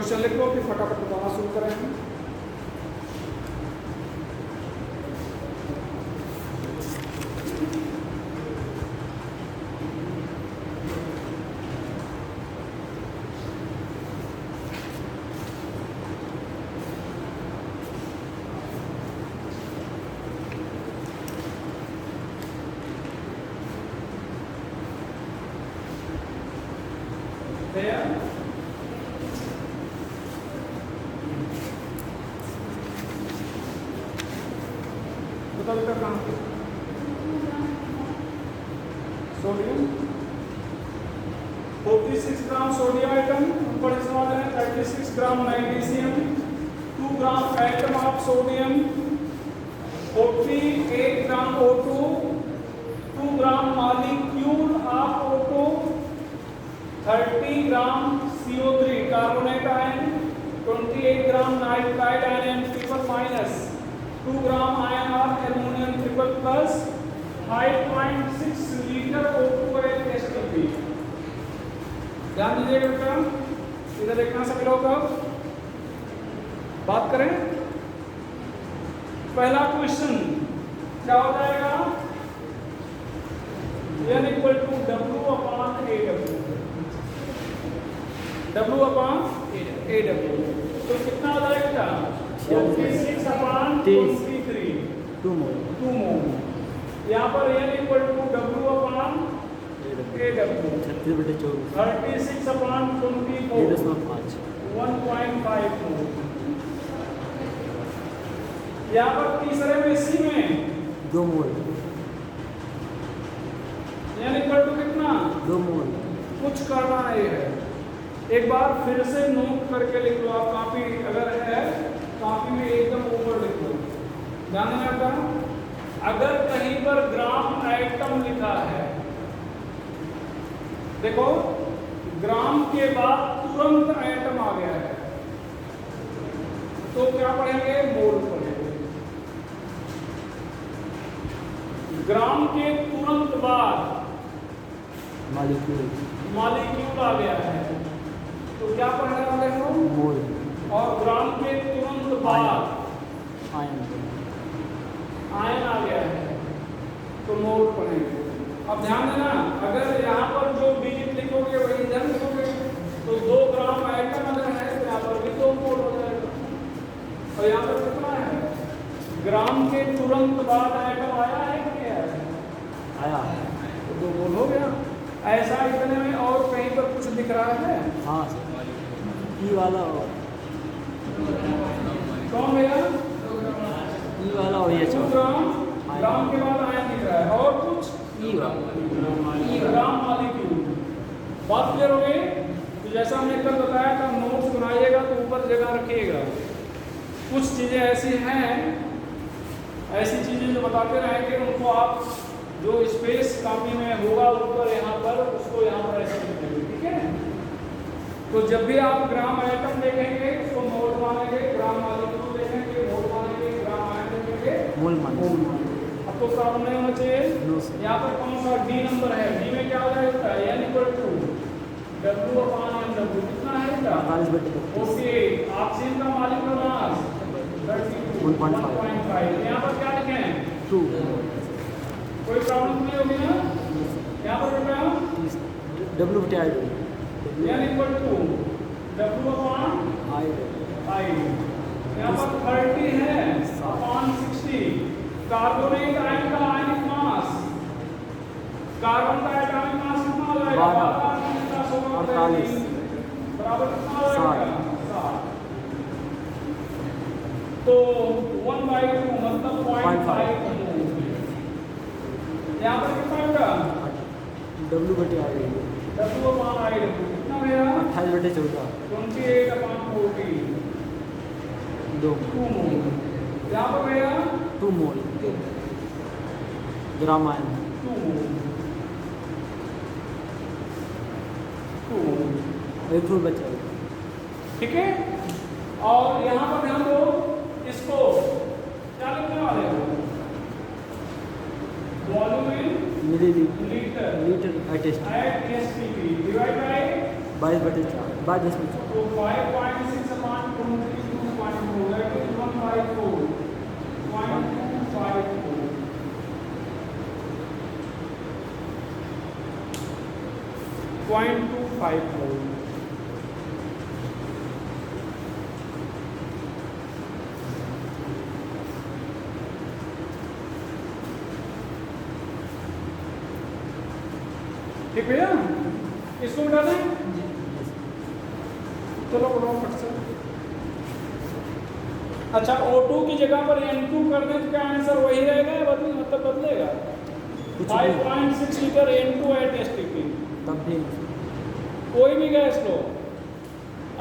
Speaker 1: question लिख लो फिर फटाफट बताना शुरू करें। सोडियम 46 ग्राम सोडियम आइटम, ऊपर इस वाले में 36 gram magnesium, 2 gram atom of sodium, 48 gram O2, 2 gram molecule of O2, 30 gram CO3 carbonate ion, 28 gram nitride ion triple minus, 2 gram ion of aluminium triple plus, 5.6 litre O2 STP। ध्यान दीजिएगा बेटा, इधर देखना सभी लोग। बात करें पहला क्वेश्चन क्या हो जाएगा, n equal to W upon AW, W upon AW, तो कितना हो जाएगा 46 अपॉन 23,
Speaker 2: 2 मोल
Speaker 1: 2 मोल। यहाँ पर n equal to W upon AW,
Speaker 2: 36/24
Speaker 1: 36 upon 24,
Speaker 2: 1.5
Speaker 1: 1.5 mole. यहाँ पर तीसरे में C में
Speaker 2: 2 मोल
Speaker 1: n इक्वल टू कितना,
Speaker 2: 2 मोल।
Speaker 1: कुछ करना नहीं है, एक बार फिर से नोट करके लिख लो आप, कॉपी अगर है कॉपी में एकदम ऊपर लिख लो। ध्यान देना, अगर कहीं पर ग्राम आइटम लिखा है, देखो ग्राम के बाद तुरंत आइटम आ गया है तो क्या पढ़ेंगे, मोल पढ़ेंगे। ग्राम के तुरंत बाद मॉलिक्यूल आ गया है तो क्या पढ़ने वाले हो,
Speaker 2: मोल।
Speaker 1: और ग्राम के तुरंत बाद आयन आ गया है तो मोल पढ़ेंगे। अब ध्यान देना, अगर यहाँ पर जो डिजिट लिखोगे वही इधर लिखोगे तो 2 ग्राम आइटम अगर है तो यहाँ पर भी 2 मोल हो जाएगा। और यहाँ पर कितना है, ग्राम के तुरंत बाद आइटम आया है कि नहीं आया है, तो 2 मोल हो गया। ऐसा इतने में और कहीं पर कुछ दिख रहा है,
Speaker 2: हाँ सर, ई वाला
Speaker 1: कौन भैया,
Speaker 2: ई वाला और ये
Speaker 1: 2 ग्राम के बाद आयन दिख रहा है, और कुछ
Speaker 2: ई वाला
Speaker 1: ग्राम मॉलिक्यूल। बात क्लियर हो गई। तो जैसा हमने कल बताया था, नोट्स बनाइएगा तो ऊपर जगह रखिएगा। कुछ चीज़ें ऐसी हैं, ऐसी चीज़ें जो बताते रहेंगे उनको आप जो स्पेस कॉपी में होगा ऊपर यहाँ पर उसको यहाँ पर ऐसे लिखेंगे, ठीक है। तो जब भी आप ग्राम आइटम देखेंगे उसको मोल मानेंगे, ग्राम मॉलिक्यूल देखेंगे मोल मानेंगे, ग्राम आयन देखेंगे
Speaker 2: मोल मानेंगे।
Speaker 1: अब तो प्रॉब्लम नहीं होना चाहिए। यहाँ पर कौन सा डी नंबर है, डी में क्या हो जाएगा, n equal to W upon MW, कितना है इसका 48। ऑक्सीजन का मॉलिक्यूलर मास 1.5। यहाँ पर क्या लिखे हैं
Speaker 2: 2।
Speaker 1: कोई प्रॉब्लम नहीं होगी ना। यहाँ पर बेटा n equal to W upon I। यहाँ पर 30 है अपॉन 60। कार्बोनेट आयन का आयनिक मास, कार्बन का एटॉमिक मास कितना हो जाएगा, 48 बराबर कितना हो जाएगा 7। तो 1/2 मतलब 0.5 मोल। यहाँ पर कितना होगा
Speaker 2: W/I
Speaker 1: W अपॉन I कितना भैया
Speaker 2: 28/14
Speaker 1: 28 अपॉन 40
Speaker 2: 2
Speaker 1: मोल। यहाँ पर भैया
Speaker 2: 2 मोल ग्राम आयन
Speaker 1: 2 मोल।
Speaker 2: एक फुल बचा है,
Speaker 1: ठीक है। और यहाँ पर ध्यान दो, इसको क्या लिखने वाले हो, volume in
Speaker 2: millilitre
Speaker 1: litre
Speaker 2: at STP
Speaker 1: at STP divide by
Speaker 2: 22/4 बाद इसमें
Speaker 1: तो 5.6 अपॉन 22.4 दैट इज 154 0.254 ठीक भैया, इसको उठा दें। चलो उठाओ फट से। अच्छा, O2 की जगह पर N2 कर दें तो क्या आंसर वही रहेगा या बदलेगा? 5.6 लीटर N2 एट STP।
Speaker 2: तब भी
Speaker 1: कोई भी गैस लो,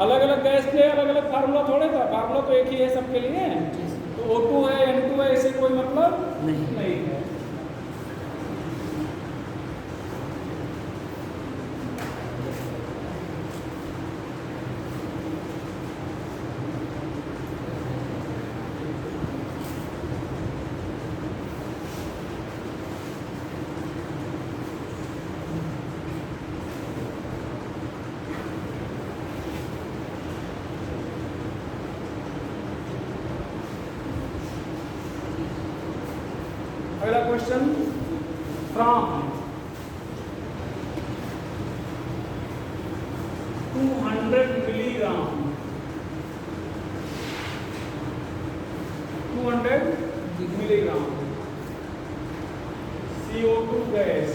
Speaker 1: अलग अलग गैस के अलग अलग फार्मूला थोड़े था, फार्मूला तो एक ही है सबके लिए। तो O2 है N2 है, इससे कोई मतलब नहीं है। अगला question, from 200 milligram 200 milligram CO2 gas,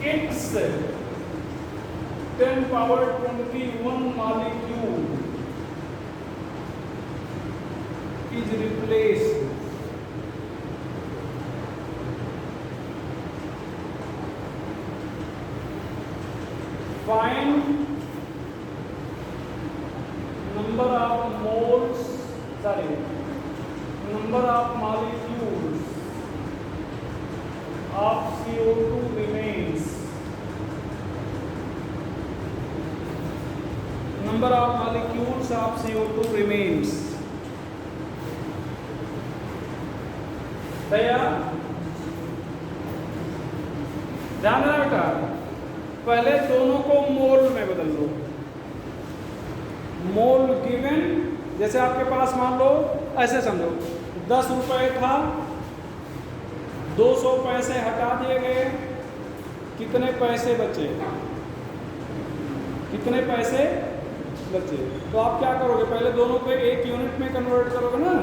Speaker 1: it's 10 power 21 molecule is replaced find number of molecules of CO2 remains. Number of molecules of CO2 remains. तैयार? ध्यान देना बेटा, पहले दोनों को मोल में बदल लो। मोल गिवन, जैसे आपके पास मान लो, ऐसे समझो 10 रुपए था, 200 पैसे हटा दिए गए, कितने पैसे बचे? कितने पैसे बचे? तो आप क्या करोगे, पहले दोनों को एक यूनिट में कन्वर्ट करोगे ना।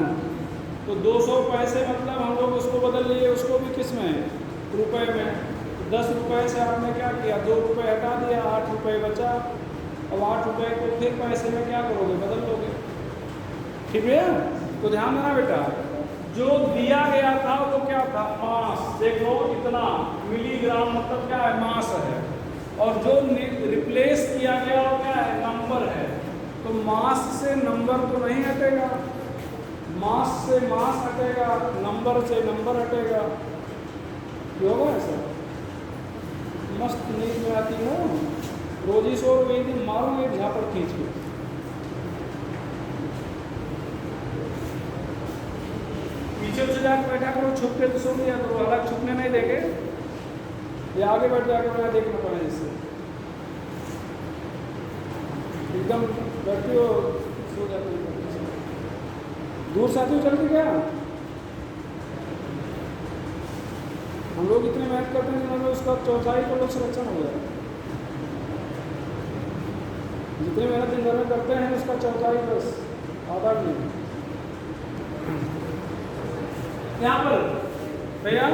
Speaker 1: तो 200 पैसे मतलब हम लोग उसको बदल लिए, उसको भी किस में, रुपए में। 10 रुपए से आपने क्या किया, 2 रुपए हटा दिया, 8 रुपए बचा। अब 8 रुपए को फिर पैसे में क्या करोगे, बदल लोगे। ठीक है, तो ध्यान देना बेटा, जो दिया गया था वो क्या था, मास। देखो इतना मिलीग्राम मतलब क्या है, मास है। और जो रिप्लेस किया गया वो क्या है, नंबर है। तो मास से नंबर तो नहीं हटेगा, मास से मास हटेगा, नंबर से नंबर हटेगा। ये होगा ऐसा? मस्त नींद में आती हो, रोजी सो गई थी, मारूंगे झापड़ खींच के। पीछे से जाकर बैठा करो, छुप के तो सो लिया करो, अलग छुपने नहीं देंगे। ये आगे बैठ जाकर मैं देखना पड़े, इससे एकदम बैठी हो सो जाती हो। दूर साथी हो चलती क्या? हम लोग इतने मेहनत करते हैं जिन्होंने उसका चौथाई का लोग संरक्षण हो जाए। जितनी मेहनत दिन भर में करते हैं उसका चौथाई बस, आधा नहीं। यहाँ पर भैया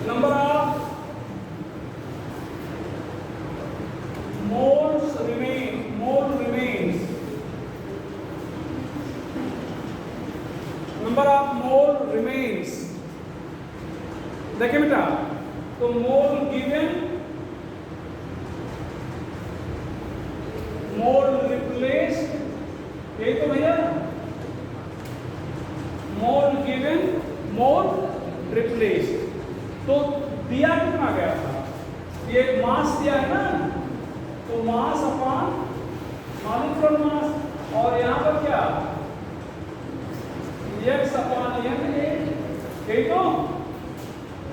Speaker 1: number of moles remains, number of mole remains. देखिए बेटा, तो मोल गिवन, मोल रिप्लेस्ड, यही तो भैया, मोल गिवन मोल रिप्लेस्ड। तो दिया कितना गया था, ये मास दिया है ना, तो मास अपॉन मॉलिक्यूलर मास, और यहाँ पर क्या, x अपॉन n, यही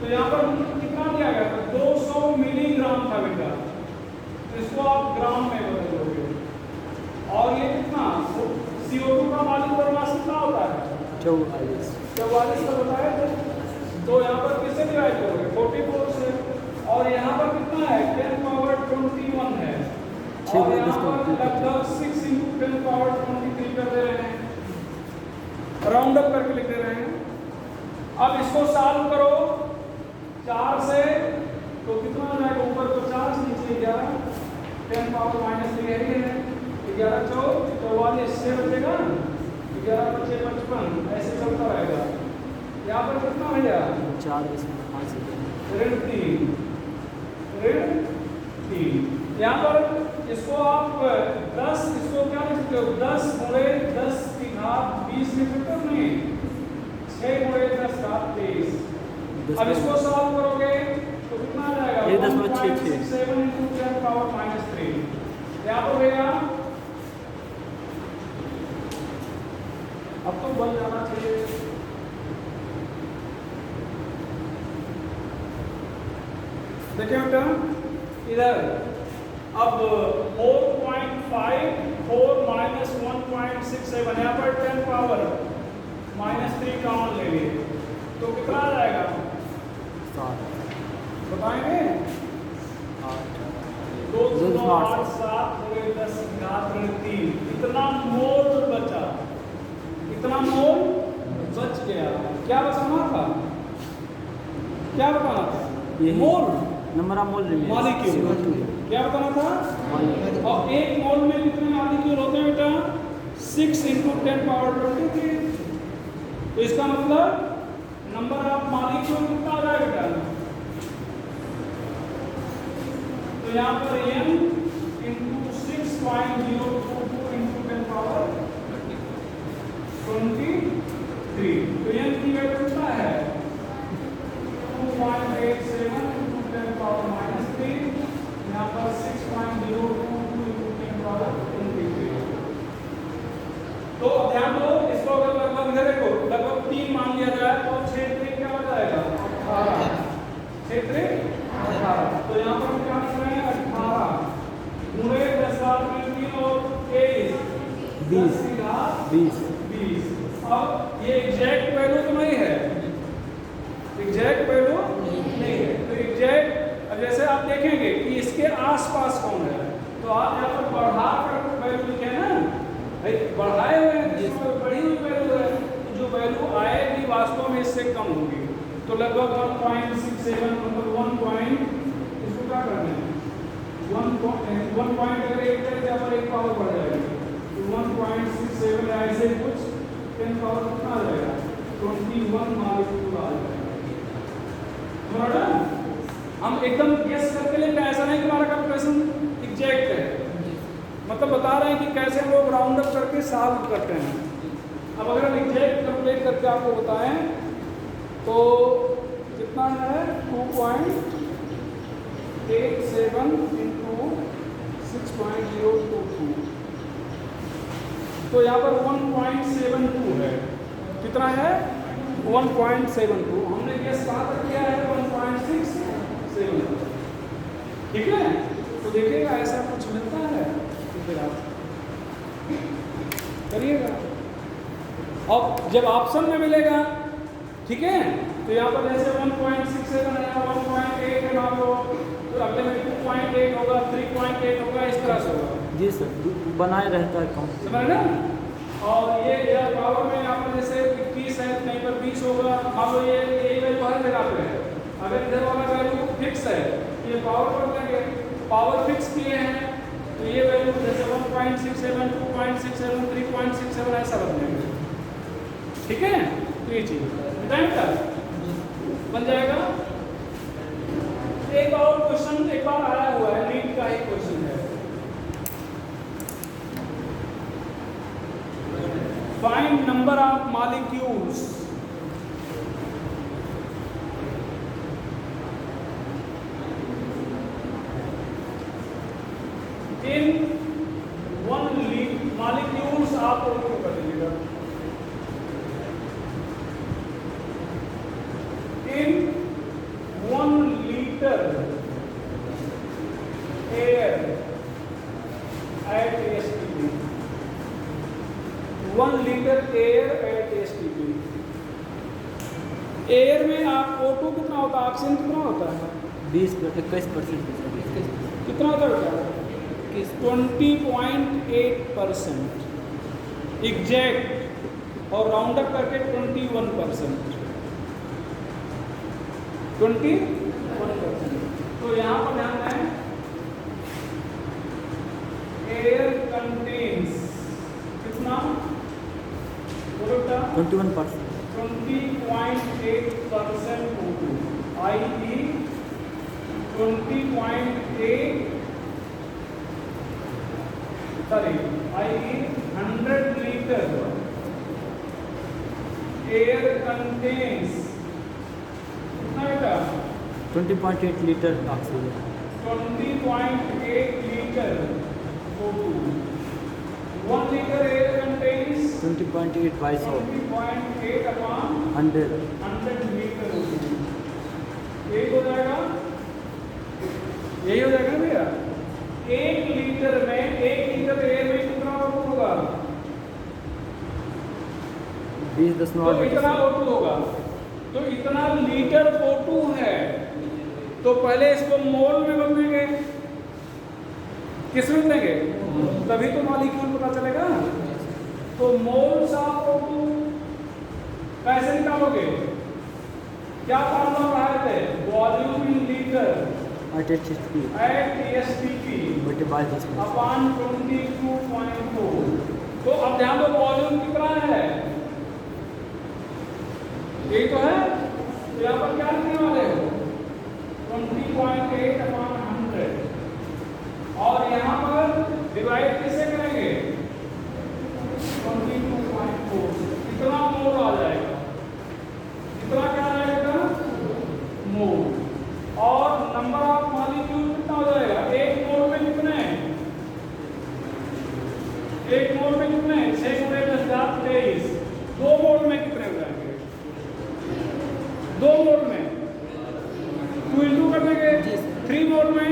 Speaker 1: तो यहाँ पर कितना दिया गया था, 200 मिलीग्राम था बेटा। तो इसको आप ग्राम में बदल दोगे। और ये कितना CO2 का मालिक द्रव्यमान कितना होता है
Speaker 2: 44
Speaker 1: 44 का बताया था। तो यहाँ पर किससे डिवाइड करोगे 44 से। और यहाँ पर कितना है 10 पावर 21 है। और यहाँ पर लगभग 6 × 10 पावर 23 कर दे रहे हैं, राउंड अप करके लिख दे रहे हैं। अब इसको सॉल्व करो 4 से तो कितना आ जाएगा, ऊपर 50 नीचे 11, 10 पावर -3 है 11 × 4 44 से बचेगा 11 × 5 55, ऐसे चलता रहेगा। यहाँ पर कितना भैया
Speaker 2: 4.5
Speaker 1: ऋण 3 यहाँ पर इसको आप 10 इसको क्या लिख सकते हो 10 × 10 की घात 20 लिख सकते हो नहीं 6 × 10 घात 23। अब इसको सॉल्व करोगे तो कितना आ जाएगा 1.67 × 10 पावर -3। यहाँ पर भैया अब तो बन जाना चाहिए। देखिए बेटा इधर अब 4.54 -1.67 यहाँ पर 10 पावर -3 कॉमन ले लिए तो कितना आ जाएगा
Speaker 2: 7
Speaker 1: बताएंगे 2 8 7 × 10 की घात 3 इतना मोल बचा, इतना मोल बच गया। क्या बचाना था, क्या बताना था मोल
Speaker 2: नंबर ऑफ मोल
Speaker 1: मॉलिक्यूल, क्या बताना था। और एक मोल में कितने मॉलिक्यूल होते हैं बेटा 6 × 10 पावर 23। तो इसका मतलब नंबर ऑफ मॉलिक्यूल कितना आ जाएगा बेटा, तो यहाँ पर m × 6.022 × 10 पावर 23। तो m की वैल्यू कितना है 2.87 × 10 पावर -3, यहाँ पर 6.022 × 10 पावर 23। तो ध्यान दो इसको अगर लगभग इधर देखो लगभग 3 मान लिया जाए तो 6 3 क्या हो जाएगा 18, 6 3 18। तो यहाँ पर क्या लिख रहे हैं 18 × 10 में 3 और 23 20। अब ये एग्जैक्ट वैल्यू तो नहीं है, एग्जैक्ट वैल्यू नहीं है। तो एग्जैक्ट अब जैसे आप देखेंगे कि इसके आसपास कौन है तो आप यहाँ पर बढ़ा कर वैल्यू लिखे ना, बढ़ाए हुए हैं जिसमें बढ़ी हुई वैल्यू है तो जो वैल्यू आएगी वास्तव में इससे कम होगी। तो लगभग 1.67 मतलब 1 पॉइंट इसको क्या करना है 1 पॉइंट अगर एक है यहाँ पर 1 पावर बढ़ जाएगी तो 1.67 ऐसे कुछ 10 पावर कितना आ जाएगा 21 मॉलिक्यूल आ जाएगा। हम एकदम गेस करके लेंगे, ऐसा नहीं कि हमारा कैलकुलेशन एग्जैक्ट है, मतलब बता रहे हैं कि कैसे हम लोग राउंड अप करके सॉल्व करते हैं। अब अगर हम एग्जैक्ट कैलकुलेट करके आपको बताएं तो कितना है 2.87 × 6.022 तो यहाँ पर 1.72 है, कितना है 1.72। हमने गेस कहाँ तक किया है 1.67। ठीक है, तो देखिएगा ऐसा कुछ मिलता है तो फिर आप करिएगा। अब जब ऑप्शन में मिलेगा ठीक है तो यहाँ पर जैसे 1.67 है 1.8 है मान लो तो अगले में 2.8 होगा 3.8 होगा, इस तरह से होगा।
Speaker 2: जी सर बनाए रहता है कौन
Speaker 1: समझ ना। और ये एयर पावर में यहाँ पर जैसे 21 है कहीं पर 20 होगा, मान लो ये वैल्यू हर जगह पे है। अगर इधर वाला वैल्यू फिक्स है ये पावर कर देंगे, पावर फिक्स किए हैं तो ये वैल्यू जैसे 1.67 2.67 3.67 ऐसा बदलेंगे। ठीक है, तो ये चीज़ बताएंगे बन जाएगा। एक और क्वेश्चन एक बार आया हुआ है, नीट का ही क्वेश्चन है। Find number of molecules in one molecules आप लोग कर दीजिएगा in 1 liter air 1 litre air at STP. Air में आप O2 कितना होता है, ऑक्सीजन कितना होता है?
Speaker 2: 21%।
Speaker 1: कितना होता है बेटा? 20.8%। एग्जैक्ट और राउंड अप करके 21%। 21%। तो यहाँ पर ध्यान दें, एयर कंटेन्स कितना? बोलो बेटा।
Speaker 2: 21%।
Speaker 1: 20.8% O2, i.e. 100 litre air contains कितना बेटा?
Speaker 2: 20.8 litre oxygen.
Speaker 1: 20.8 litre O2। 1 litre air contains
Speaker 2: 20.8 by 100।
Speaker 1: 20.8 upon 100 litre O2। यही हो जाएगा, यही हो जाएगा ना भैया। 1 लीटर में, 1 लीटर एयर में कितना O2 होगा?
Speaker 2: 20.8।
Speaker 1: तो इतना O2 होगा। तो इतना लीटर O2 है, तो पहले इसको मोल में बदलेंगे। किस में बदलेंगे? तभी तो मॉलिक्यूल पता चलेगा। तो मोल्स ऑफ O2 कैसे निकालोगे? क्या फॉर्मूला पढ़ाए थे? Volume in litre
Speaker 2: eight STP
Speaker 1: बटे
Speaker 2: बाय 10
Speaker 1: अपॉन 22.4। तो अब ध्यान दो, वॉल्यूम कितना है? यही तो है। तो यहाँ पर क्या लिखने वाले हो? 20.8 अपॉन 100। और यहाँ पर डिवाइड किसे करेंगे? 22.4। कितना मोल आ जाएगा? कितना क्या आ जाएगा? मोल। और नंबर ऑफ मॉलिक्यूल कितना हो जाएगा? एक मोल में कितने? एक मोल में कितने? 6 × 10⁻23। 2 मोल में कितने हो जाएंगे? 2 मोल में 2 इंटू कर देंगे। 3 मोल में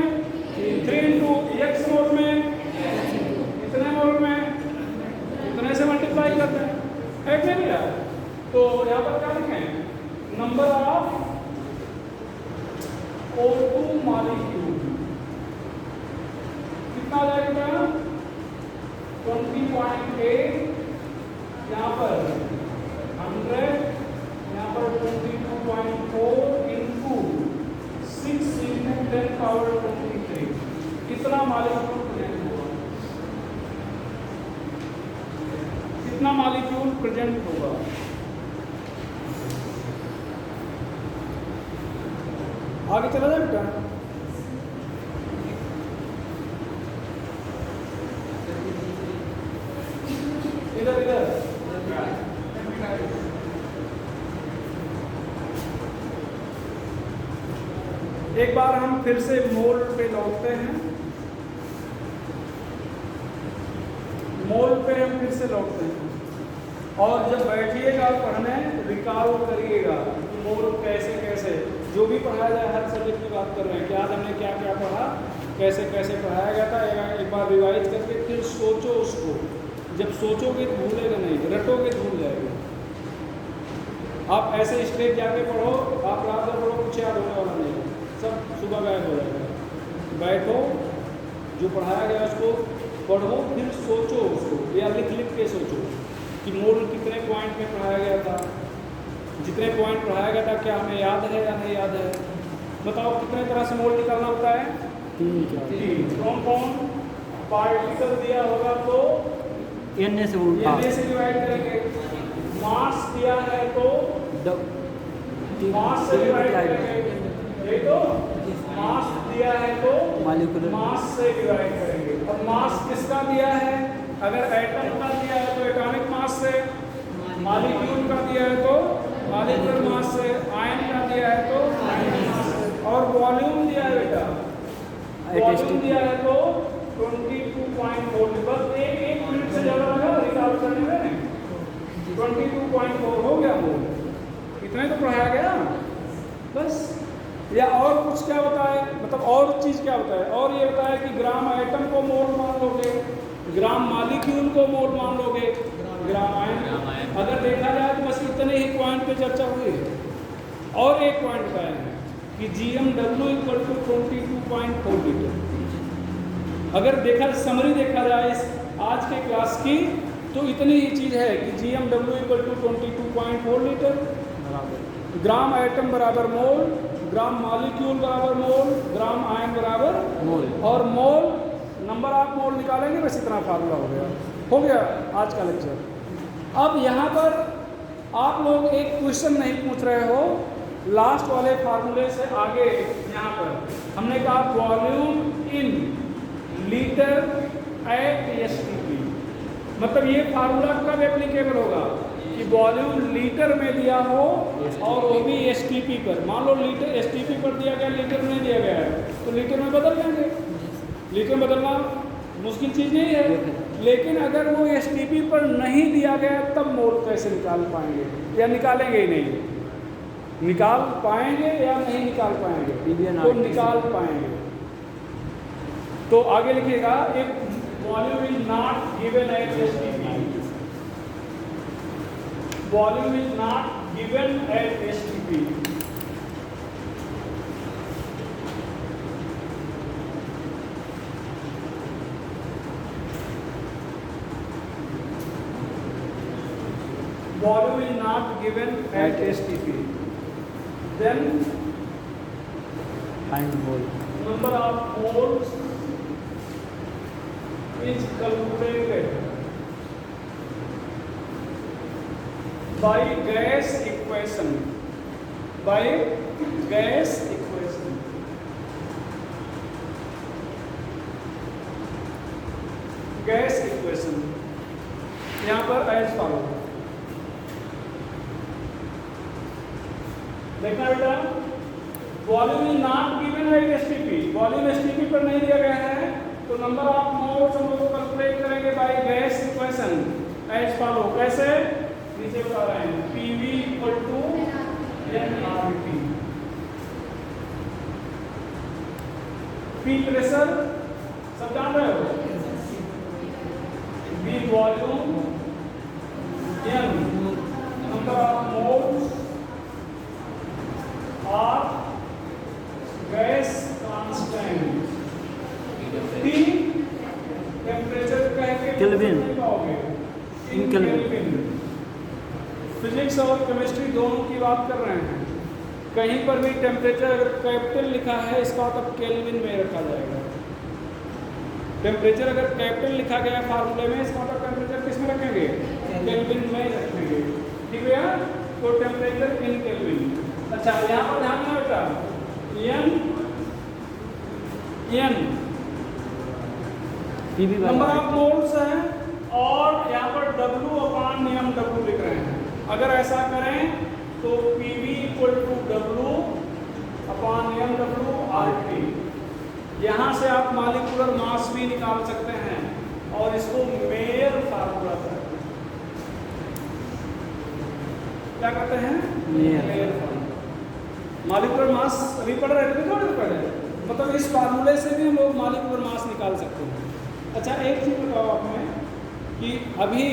Speaker 1: 3 इंटू x मोल में इतने मोल में इतने से मल्टीप्लाई करते हैं, है कि नहीं यार? तो यहाँ पर क्या लिखें? नंबर ऑफ O2 मॉलिक्यूल कितना आ जाएगा? 20.8, यहाँ पर 100, यहाँ पर 22.4 इंटू 6 इंटू 10⁻23। कितना मॉलिक्यूल प्रेजेंट होगा? कितना मॉलिक्यूल प्रेजेंट होगा? आगे चला जाए बेटा। इधर इधर एक बार हम फिर से मोल पे लौटते हैं। मोल पे हम फिर से लौटते हैं और जब बैठिएगा पढ़ने रिकॉल करिएगा कि मोल कैसे कैसे, जो भी पढ़ाया जाए हर सब्जेक्ट की बात कर रहे हैं कि आज हमने क्या क्या पढ़ा, कैसे कैसे पढ़ाया गया था। एक बार रिवाइज करके फिर सोचो उसको। जब सोचोगे तो भूलेगा नहीं, रटोगे तो भूल जाएगा। आप ऐसे स्ट्रेट जाके पढ़ो, आप रात भर पढ़ो, कुछ याद होने वाला नहीं है, सब सुबह गायब हो जाएगा। बैठो, जो पढ़ाया गया उसको पढ़ो, फिर सोचो उसको, या लिख लिख के सोचो कि मोल कितने पॉइंट में पढ़ाया गया था, जितने पॉइंट पढ़ाया गया था क्या हमें याद है या नहीं याद है। बताओ कितने तरह से मोल निकालना होता है? 3। कौन कौन? पार्टिकल दिया होगा तो
Speaker 2: एन से उल्टा,
Speaker 1: एन से डिवाइड करेंगे। मास दिया है तो मास से डिवाइड करेंगे, यही तो। मास दिया है तो
Speaker 2: मॉलिक्यूलर
Speaker 1: मास से डिवाइड करेंगे। और मास किसका दिया है? अगर एटम का दिया है तो एटॉमिक मास से, मॉलिक्यूल का दिया है तो मॉलिक्यूलर मास से, आयन का दिया है तो आयन मास से। और वॉल्यूम दिया है बेटा, वॉल्यूम दिया है तो 22.4। बस एक मिनट से ज़्यादा लगा रिकॉल करने में। 22.4 हो गया मोल, इतना ही तो पढ़ाया गया बस। या और कुछ क्या बताए, मतलब और चीज़ क्या बताए? और ये बताया कि ग्राम आइटम को मोल मान लोगे, ग्राम मॉलिक्यूल को मोल मान लोगे, ग्राम आयन। अगर देखा जाए तो बस इतने ही पॉइंट पे चर्चा हुई है। और एक पॉइंट बताए हैं कि GMW इक्वल टू 22.4 लीटर। अगर देखा समरी देखा जाए इस आज के क्लास की तो इतनी ही चीज़ है कि GMW equal to 22.4 litre, gram atom बराबर मोल, ग्राम मॉलिक्यूल बराबर मोल, ग्राम आयन बराबर
Speaker 2: मोल।
Speaker 1: और मोल नंबर ऑफ मोल निकालेंगे, बस इतना फार्मूला हो गया आज का लेक्चर। अब यहाँ पर आप लोग एक क्वेश्चन नहीं पूछ रहे हो लास्ट वाले फार्मूले से आगे। यहाँ पर हमने कहा volume in litre at STP, मतलब ये फार्मूला कब एप्लीकेबल होगा कि वॉल्यूम लीटर में दिया हो और वो भी STP पर। मान लो लीटर STP पर दिया गया, लीटर में दिया गया है तो लीटर में बदल देंगे। लीटर में बदलना मुश्किल चीज़ नहीं है, लेकिन अगर वो STP पर नहीं दिया गया तब मोल कैसे निकाल पाएंगे, या निकालेंगे ही नहीं? निकाल पाएंगे या नहीं निकाल पाएंगे? तो निकाल पाएंगे। तो आगे लिखिएगा, एक volume is not given at STP, volume is not given at STP। Volume is not given at STP. Then
Speaker 2: find mole.
Speaker 1: number of moles is calculated by gas equation. By gas equation. Gas equation. यहाँ पर as follow. देखना बेटा, volume is not given at STP, volume STP पर नहीं दिया गया है तो नंबर ऑफ मोल्स हम लोग कैलकुलेट करेंगे by gas equation as follow. कैसे? नीचे बता रहे हैं PV equal to nRT। P pressure सब जान रहे हो, V volume, N number of moles और गैस कांस्टेंट, T टेम्परेचर कह के
Speaker 2: केल्विन,
Speaker 1: इन केल्विन। फिजिक्स और केमिस्ट्री दोनों की बात कर रहे हैं। कहीं पर भी टेम्परेचर अगर कैपिटल लिखा है इसका मतलब केल्विन में रखा जाएगा। टेम्परेचर अगर कैपिटल लिखा गया फार्मूले में इसका मतलब टेम्परेचर किस में रखेंगे? केल्विन में रखेंगे। ठीक है यार, तो टेम्परेचर इन केल्विन। अच्छा, यहाँ पर ध्यान देना बेटा, n नंबर ऑफ मोल्स है और यहाँ पर W अपान नियम W लिख रहे हैं। अगर ऐसा करें तो PV इक्वल टू W अपान नियम W RT। यहाँ से आप मॉलिक्यूलर मास भी निकाल सकते हैं और इसको मेयर फार्मूला कहते हैं। क्या कहते हैं? Mayor formula. मॉलिक्यूलर मास अभी पढ़ रहे थे, थोड़े पढ़े, मतलब इस फार्मूले से भी हम लोग मॉलिक्यूलर मास निकाल सकते हैं। अच्छा, एक चीज़ बताओ आपने कि अभी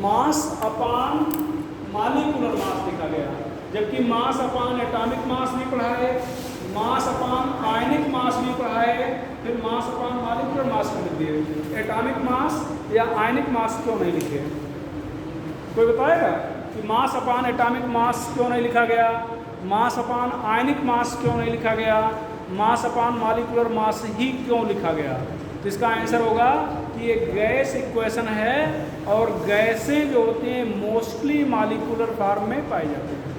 Speaker 1: मास अपान मॉलिक्यूलर मास लिखा गया, जबकि मास अपान एटॉमिक मास भी पढ़ा है, मास अपान आयनिक मास भी पढ़ा है, फिर मास अपान मॉलिक्यूलर मास को लिख दिए। एटॉमिक मास या आयनिक मास क्यों नहीं लिखे? कोई बताएगा कि मास अपान एटॉमिक मास क्यों नहीं लिखा गया, मास अपान आयनिक मास क्यों नहीं लिखा गया, मास अपान मॉलिक्यूलर मास ही क्यों लिखा गया? तो इसका आंसर होगा कि ये गैस इक्वेशन है और गैसें जो होती हैं मोस्टली मॉलिक्यूलर फॉर्म में पाई जाती हैं।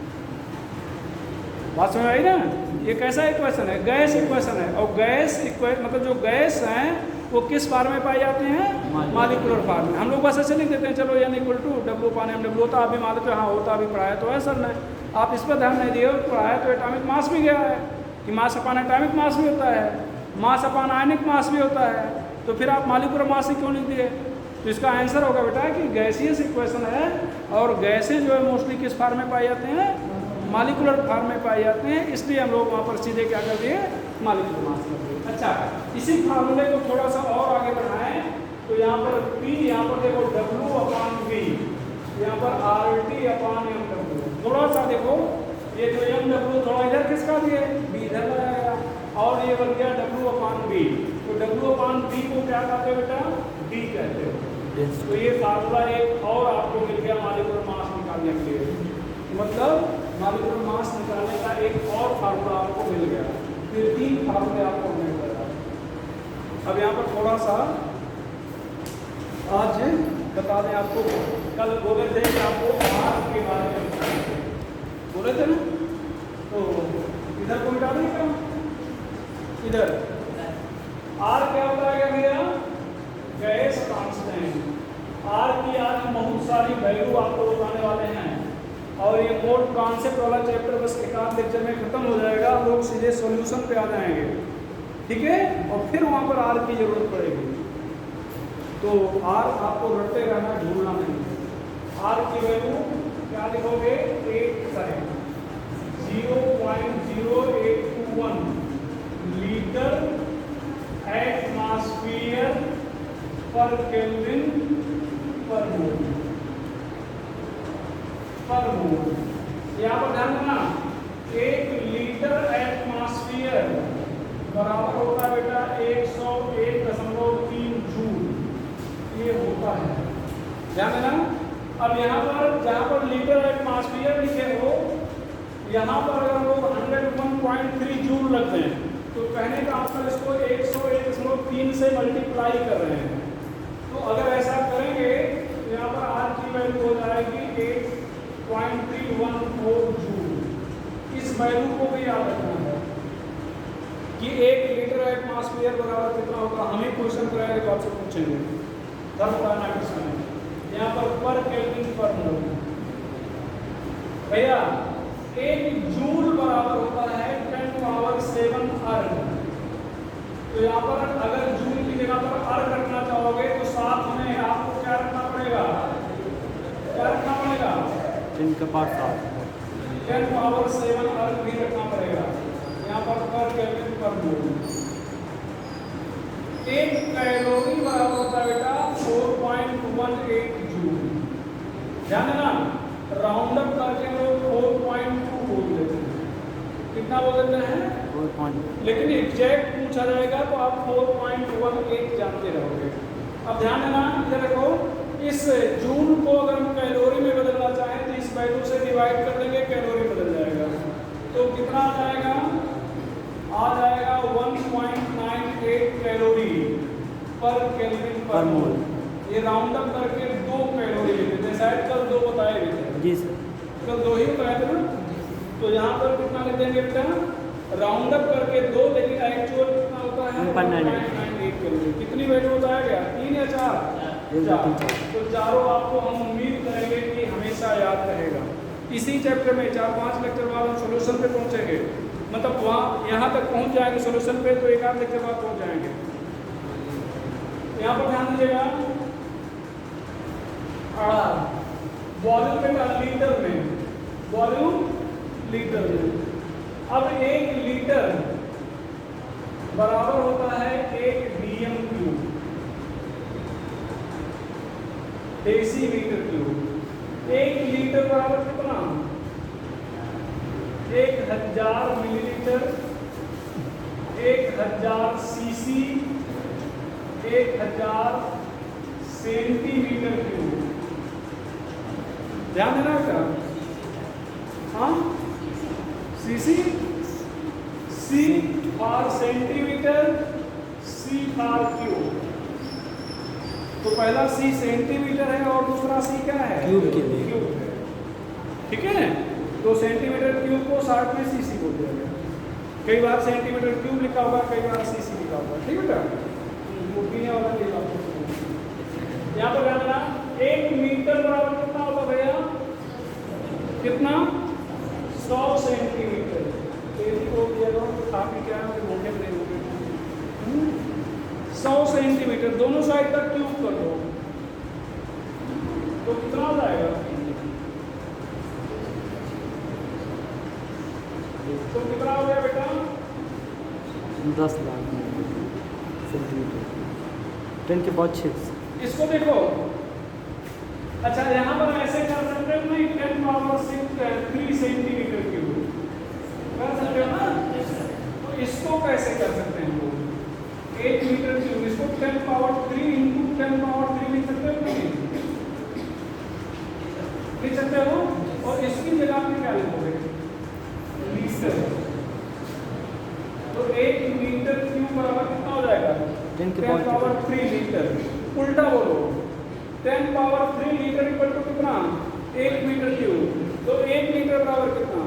Speaker 1: बात समझ आई ना? ये कैसा इक्वेशन है? गैस इक्वेशन है। और गैस इक्वेशन मतलब जो गैस हैं वो किस फॉर्म में पाई जाती हैं? मॉलिक्यूलर फॉर्म में। हम लोग बस ऐसे लिख देते हैं, चलो n equal to W upon mW होता, आप भी मान लेते हो हाँ होता, अभी पढ़ाया तो है सर ने, आप इस पर ध्यान नहीं दिए, पढ़ाया तो एटॉमिक मास भी गया है कि मास अपान एटॉमिक मास भी होता है, मास अपान आयनिक मास भी होता है, तो फिर आप मॉलिक्यूलर मास ही क्यों लिख दिए? तो इसका आंसर होगा बेटा कि गैसियस इक्वेशन है और गैसें जो है मोस्टली किस फॉर्म में पाई जाते हैं? मॉलिक्यूलर फॉर्म में पाए जाते हैं, इसलिए हम लोग वहाँ पर सीधे क्या कर दिए? मॉलिक्यूलर मास कर दिए। अच्छा, इसी फार्मूले को थोड़ा सा और आगे बढ़ाएं तो यहाँ पर P, यहाँ पर देखो W अपान V, यहाँ पर R T upon M W. थोड़ा सा देखो, ये जो एम डब्ल्यू थोड़ा इधर किसका भी है, बी इधर लगाया, और ये बन गया डब्ल्यू अपान बी। तो डब्ल्यू अपान बी को क्या कहते हो बेटा, डी कहते हो। तो ये फार्मूला एक और आपको मिल गया मॉलिक्यूलर मास निकालने के लिए, मतलब मॉलिक्यूलर मास निकालने का एक और फार्मूला आपको मिल गया। फिर 3 फार्मूले आपको मिल गया। अब यहाँ पर थोड़ा सा आज बता दें आपको, कल बोले थे कि आपको आर के बारे में बोले थे ना, तो इधर को मिटा दें क्या, इधर आर क्या होता है भैया, गैस कांस्टेंट। आर की आज बहुत सारी वैल्यू आपको बताने वाले हैं, और ये मोड कॉन्सेप्ट वाला चैप्टर बस एक आध लेक्चर में खत्म हो जाएगा, हम लोग सीधे सॉल्यूशन पे आ जाएंगे, ठीक है। और फिर वहाँ पर आर की जरूरत पड़ेगी, तो आर आपको रटते रहना, भूलना नहीं। आर की वैल्यू क्या लिखोगे, 0.0821 लीटर एटमॉस्फेयर पर केल्विन पर मोल। यहाँ पर ध्यान देना, 1 लीटर एटमॉस्फेयर बराबर होता है बेटा 101.3 जूल, ये होता है, ध्यान देना। अब यहाँ पर जहाँ पर लीटर एटमॉस्फेयर लिखे हो, यहाँ पर अगर हम लोग 101.3 जूल रखते हैं, तो कहने का मतलब इसको 101.3 से मल्टीप्लाई कर रहे हैं। तो अगर ऐसा करेंगे तो यहाँ पर आर की वैल्यू हो जाएगी 8.314 जूल। इस वैल्यू को भी याद रखना है कि 1 लीटर एटमॉस्फेयर बराबर कितना होगा। हम ही क्वेश्चन कराएंगे तो आपसे पूछेंगे थर्मोडायनामिक्स में, यहाँ पर केल्विन पर मोल। भैया 1 जूल बराबर होता है 10⁻7 अर्ग। तो यहाँ पर अगर जूल की जगह पर अर्ग रखना चाहोगे तो साथ में आपको क्या रखना पड़ेगा, क्या रखना पड़ेगा, 10⁻7 अर्ग भी रखना पड़ेगा। यहाँ पर केल्विन पर मोल। 1 कैलोरी बराबर होता है बेटा 4.18 जूल। ध्यान देना, राउंड अप करके लोग 4.2 बोल देते हैं, कितना बोल देते हैं,
Speaker 2: 4.
Speaker 1: लेकिन एग्जैक्ट पूछा जाएगा तो आप 4.18 जानते रहोगे। अब ध्यान देना, इधर देखो, इस जूल को अगर हम कैलोरी में बदलना चाहें तो इस वैल्यू से डिवाइड कर देंगे, कैलोरी बदल जाएगा। तो कितना आ जाएगा, 1.98 कैलोरी पर केल्विन पर मोल। ये राउंड अप करके 2 कैलोरी लेते थे, शायद कल 2 बताए भी थे।
Speaker 2: जी सर,
Speaker 1: कल 2 ही बताए थे ना। तो यहाँ पर कितना लिख देंगे बेटा, राउंड अप करके 2, लेकिन एक्चुअल कितना होता है 1.98 कैलोरी। कितनी वैल्यू बताया गया, 3 या 4? तो चारों आपको हम उम्मीद करेंगे कि हमेशा याद रहेगा। इसी चैप्टर में 4-5 लेक्चर बाद हम सोल्यूशन पे पहुँचेंगे, मतलब वहाँ यहाँ तक पहुँच जाएंगे सोल्यूशन पे, तो 1 आध लेक्चर बाद पहुँच जाएंगे। यहाँ पर ध्यान दीजिएगा, वॉल्यूम बेटा लीटर में, वॉल्यूम लीटर में। अब 1 लीटर बराबर होता है 1 DM cube, decimetre cube. 1 litre बराबर कितना, 1000 मिलीलीटर, 1000 सीसी, 1000 सेंटीमीटर क्यूब। ध्यान देना बेटा, हाँ, CC, C for centimetre, C for cube. तो पहला सी सेंटीमीटर है और दूसरा सी क्या है,
Speaker 2: क्यूब के लिए,
Speaker 1: क्यूब है, ठीक है। तो सेंटीमीटर क्यूब को शॉर्ट में सीसी बोल दिया गया। कई बार सेंटीमीटर क्यूब लिखा होगा, कई बार सीसी लिखा होगा, ठीक है बेटा। वाला यहाँ पर ध्यान देना, 1 मीटर बराबर कितना होगा भैया, कितना, 100 सेंटीमीटर। तेजी को दिया दो, काफी क्या है, मोटे नहीं होंगे। 100 सेंटीमीटर दोनों साइड तक क्यूब कर दो, तो कितना हो जाएगा, तो कितना हो गया बेटा,
Speaker 2: 10 लाख सेंटीमीटर, 10 के बाद 6।
Speaker 1: इसको देखो, अच्छा यहाँ पर ऐसे कर सकते हो नहीं 10 पावर 3 सेंटीमीटर क्यूब कर सकते हो ना। तो इसको कैसे कर सकते हैं हम लोग 8 मीटर क्यूब, इसको 10 पावर 3 इंटू 10 पावर 3 लिख सकते हो नहीं लिख सकते हो। और इसकी जगह पे क्या लिखोगे मीटर। तो 1 मीटर क्यूब बराबर कितना हो जाएगा 10 पावर 3 लीटर। उल्टा बोलो 10 पावर 3 लीटर इक्वल टू कितना 1 मीटर क्यूब। तो 1 मीटर बराबर कितना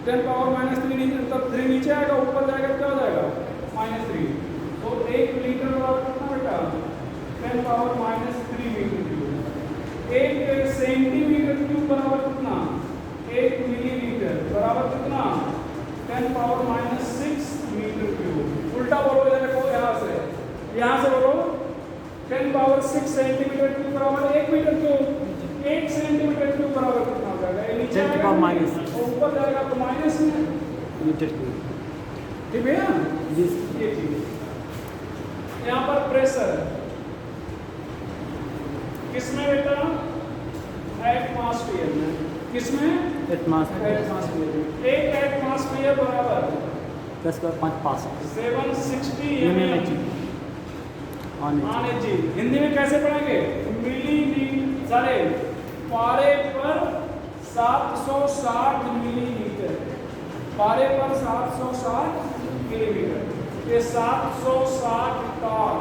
Speaker 1: 10 पावर -3 मतलब 3 नीचे आएगा ऊपर जाएगा क्या हो जाएगा -3। तो 1 लीटर बराबर कितना बेटा 10 power -3 metre cube. 1 centimetre cube बराबर कितना 1 मिलीलीटर बराबर कितना 10 पावर -6 मीटर क्यूब। उल्टा बोलो इधर देखो यहाँ से बोलो 10 पावर 6 सेंटीमीटर क्यूब बराबर 1 मीटर क्यूब। 1 सेंटीमीटर क्यूब बराबर कितना हो जाएगा ये नीचे आएगा माइनस और ऊपर जाएगा तो माइनस में
Speaker 2: मीटर क्यूब।
Speaker 1: ठीक है ये चीज। यहाँ पर प्रेशर किसमें बेटा एटमॉस्फेयर में। किसमें एटमॉस्फेयर। 1 एटमॉस्फेयर बराबर
Speaker 2: 10⁵ पास
Speaker 1: 760 mm ऑन एजी। हिंदी में कैसे पढ़ेंगे मिलीलीटर पारे पर 760 मिलीलीटर। पारे पर 760 मिलीमीटर ये 760 टॉन।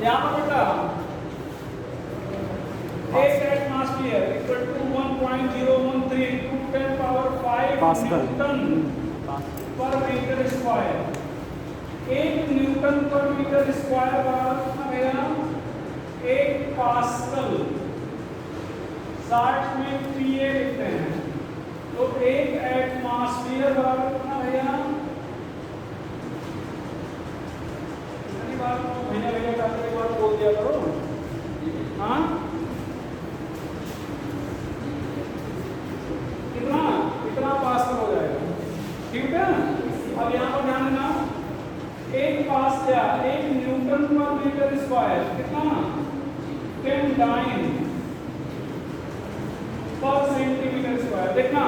Speaker 1: यहाँ पर बेटा 1 atmosphere equal to 1.013 to 10 power 5 newton per metre square. 1 newton per metre square बराबर कितना भैया 1 पास्कल। 60 में पीए लिखते हैं। तो 1 एटमॉस्फेयर बराबर कितना भैया महीना भैया एक बार बोल दिया करो। हाँ कितना पास्कल हो जाएगा ठीक है। अब यहाँ पर ध्यान देना 1 pascal 1 newton per metre square कितना 10 डाइन पर सेंटीमीटर स्क्वायर। देखना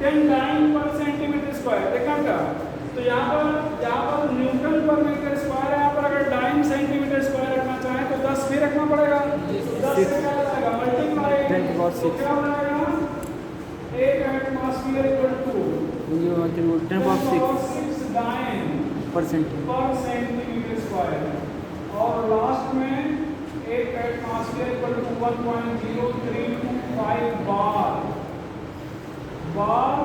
Speaker 1: 10 डाइन पर सेंटीमीटर स्क्वायर देखना क्या। तो यहाँ पर न्यूटन पर मीटर स्क्वायर है। यहाँ पर अगर डाइन सेंटीमीटर स्क्वायर रखना चाहें तो 10 भी रखना पड़ेगा। 10 से क्या जाएगा मल्टीप्लाई तो क्या हो जाएगा 1 atmosphere equal to 10⁶ dyne per centimetre square. और लास्ट में 1 atmosphere equal to 1.0325 bar. Bar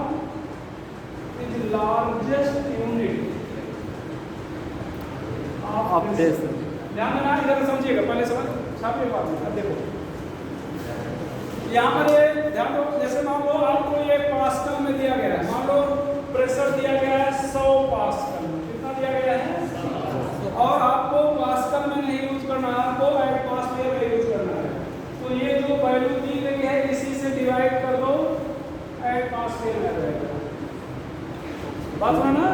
Speaker 1: is largest unit of pressure. ध्यान देना इधर समझिएगा पहले समझ छापिए बात में। अब देखो यहाँ पर ये ध्यान दो जैसे मान लो आपको ये पास्कल में दिया गया है। मान लो प्रेशर दिया गया है 100 पास्कल। कितना दिया गया है और आपको पास्कल में नहीं यूज करना है आपको एटमॉस्फेयर में यूज करना है। तो ये जो वैल्यू दी गई है इसी से डिवाइड कर दो एटमॉस्फेयर में रहेगा। बात है ना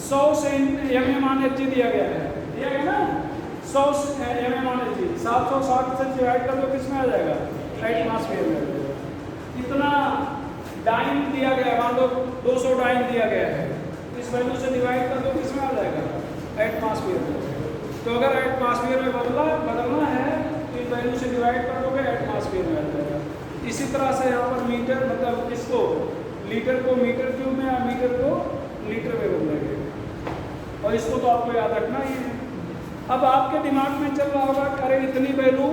Speaker 1: 100 से mm/Hg दिया गया है ना 100 mm/Hg 760 से डिवाइड कर दो किसमें आ जाएगा एटमॉस्फेयर में। इतना डाइन दिया गया मान लो 200 डाइन दिया गया है इस वैल्यू से डिवाइड कर दो किसमें आ जाएगा एटमॉस्फेयर में। तो अगर एटमॉस्फेयर में बदलना है तो इस वैल्यू से डिवाइड कर दोगे एटमॉस्फेयर में आ जाएगा। इसी तरह से यहाँ पर मीटर मतलब इसको लीटर को मीटर क्यूब में या मीटर को लीटर में बदलेंगे। और इसको तो आपको याद रखना ही है। अब आपके दिमाग में चल रहा होगा अरे इतनी वैल्यू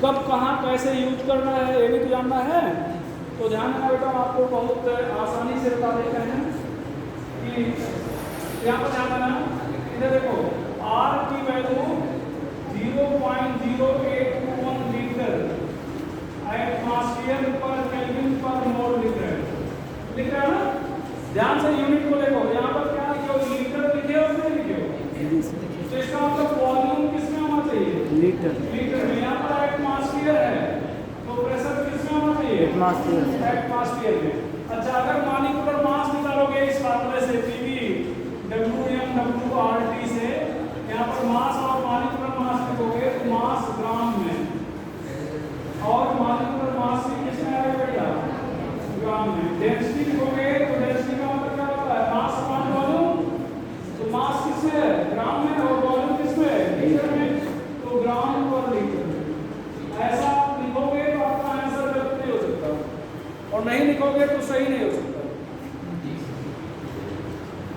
Speaker 1: कब कहाँ कैसे यूज करना है ये भी तो जानना है। तो ध्यान देना बेटा आपको बहुत आसानी से बता देते हैं कि यहाँ पर ध्यान देना इधर देखो R की वैल्यू 0.0821 लीटर एटमॉस्फेयर पर केल्विन पर मोल लिख रहा है ना। ध्यान से यूनिट को देखो यहाँ पर क्या लिखे हो लीटर लिखे हो नहीं लिखे हो। तो इसका मतलब वॉल्यूम किसमें होना चाहिए लीटर में। यहाँ पर एटमॉस्फेयर है तो प्रेशर किसमें होना चाहिए एटमॉस्फेयर में। अच्छा अगर मॉलिक्यूलर मास निकालोगे इस फार्मूले से PV WM WRT से यहाँ पर मास और मॉलिक्यूलर मास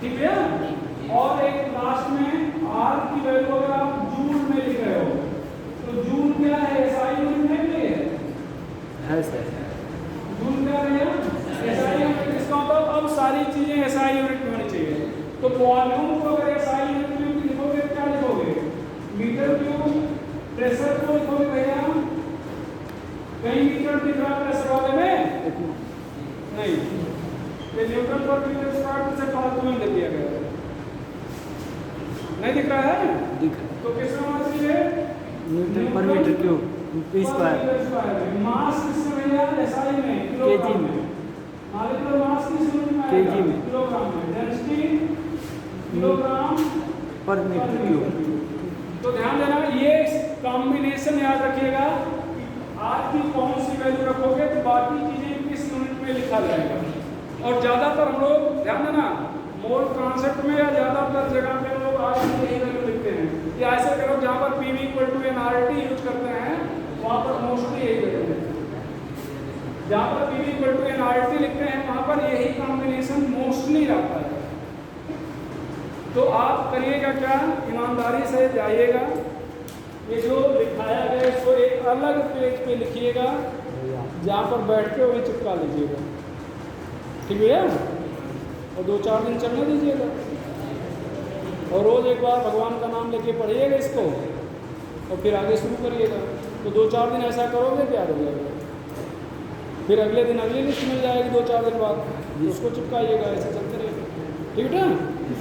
Speaker 1: ठीक है। और एक लास्ट में आर की वैल्यू अगर आप जूल में लिख रहे हो तो जूल क्या है, एसआई यूनिट में भी
Speaker 2: है सर।
Speaker 1: जूल क्या है, एसआई यूनिट। इसका मतलब अब सारी चीजें एसआई यूनिट में होनी चाहिए। तो वॉल्यूम को अगर एसआई यूनिट में लिखोगे क्या लिखोगे, मीटर क्यूब। प्रेशर को लिखोगे भैया, कहीं मीटर दिख रहा है प्रेशर वाले में नहीं, ये न्यूटन पर मीटर स्क्वायर से फालतू में दे दिया गया है, नहीं दिख रहा है।
Speaker 2: दिख
Speaker 1: तो किस में होना चाहिए,
Speaker 2: Newton per metre cube P square.
Speaker 1: मास किसमें भैया, एसआई में,
Speaker 2: केजी
Speaker 1: किलोग्राम
Speaker 2: में।
Speaker 1: मॉलिक्यूलर मास किस यूनिट में आएगा,
Speaker 2: केजी में।
Speaker 1: किलोग्राम में। डेंसिटी किलोग्राम
Speaker 2: पर मीटर क्यूब।
Speaker 1: तो ध्यान देना, ये कॉम्बिनेशन याद रखिएगा। आज की कौन सी वैल्यू रखोगे तो बाकी चीजें किस यूनिट में लिखा जाएगा। और ज्यादातर हम लोग ध्यान देना, मोल कॉन्सेप्ट में या ज्यादातर जगह पे लोग आज यही वैल्यू लिखते हैं कि ऐसे करो जहाँ पर PV equal to NRT use करते हैं वहाँ पर मोस्टली यही वैल्यू है। जहाँ पर पीवी इक्वल टू एनआरटी लिखते हैं वहाँ पर यही कॉम्बिनेशन मोस्टली रहता है। तो आप करिएगा क्या, ईमानदारी से जाइएगा, ये जो लिखाया गया इसको एक अलग पेज पे लिखिएगा, जहाँ पर बैठ के वही चिपका लीजिएगा, ठीक है। और 2-4 दिन चलने दीजिएगा और रोज़ एक बार भगवान का नाम लेके पढ़िएगा इसको और फिर आगे शुरू करिएगा। तो 2-4 दिन ऐसा करोगे तो याद हो जाएगा। फिर अगले दिन अगली लिस्ट मिल जाएगी 2-4 दिन बाद, उसको चिपकाइएगा, ऐसे चलते रहेगा, ठीक है ना।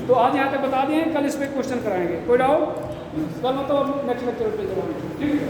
Speaker 1: तो आज यहाँ तक बता दिए, कल इस पर क्वेश्चन कराएंगे। कोई डाउट, कल मतलब नेक्स्ट लेक्चर पे जवाब, ठीक है।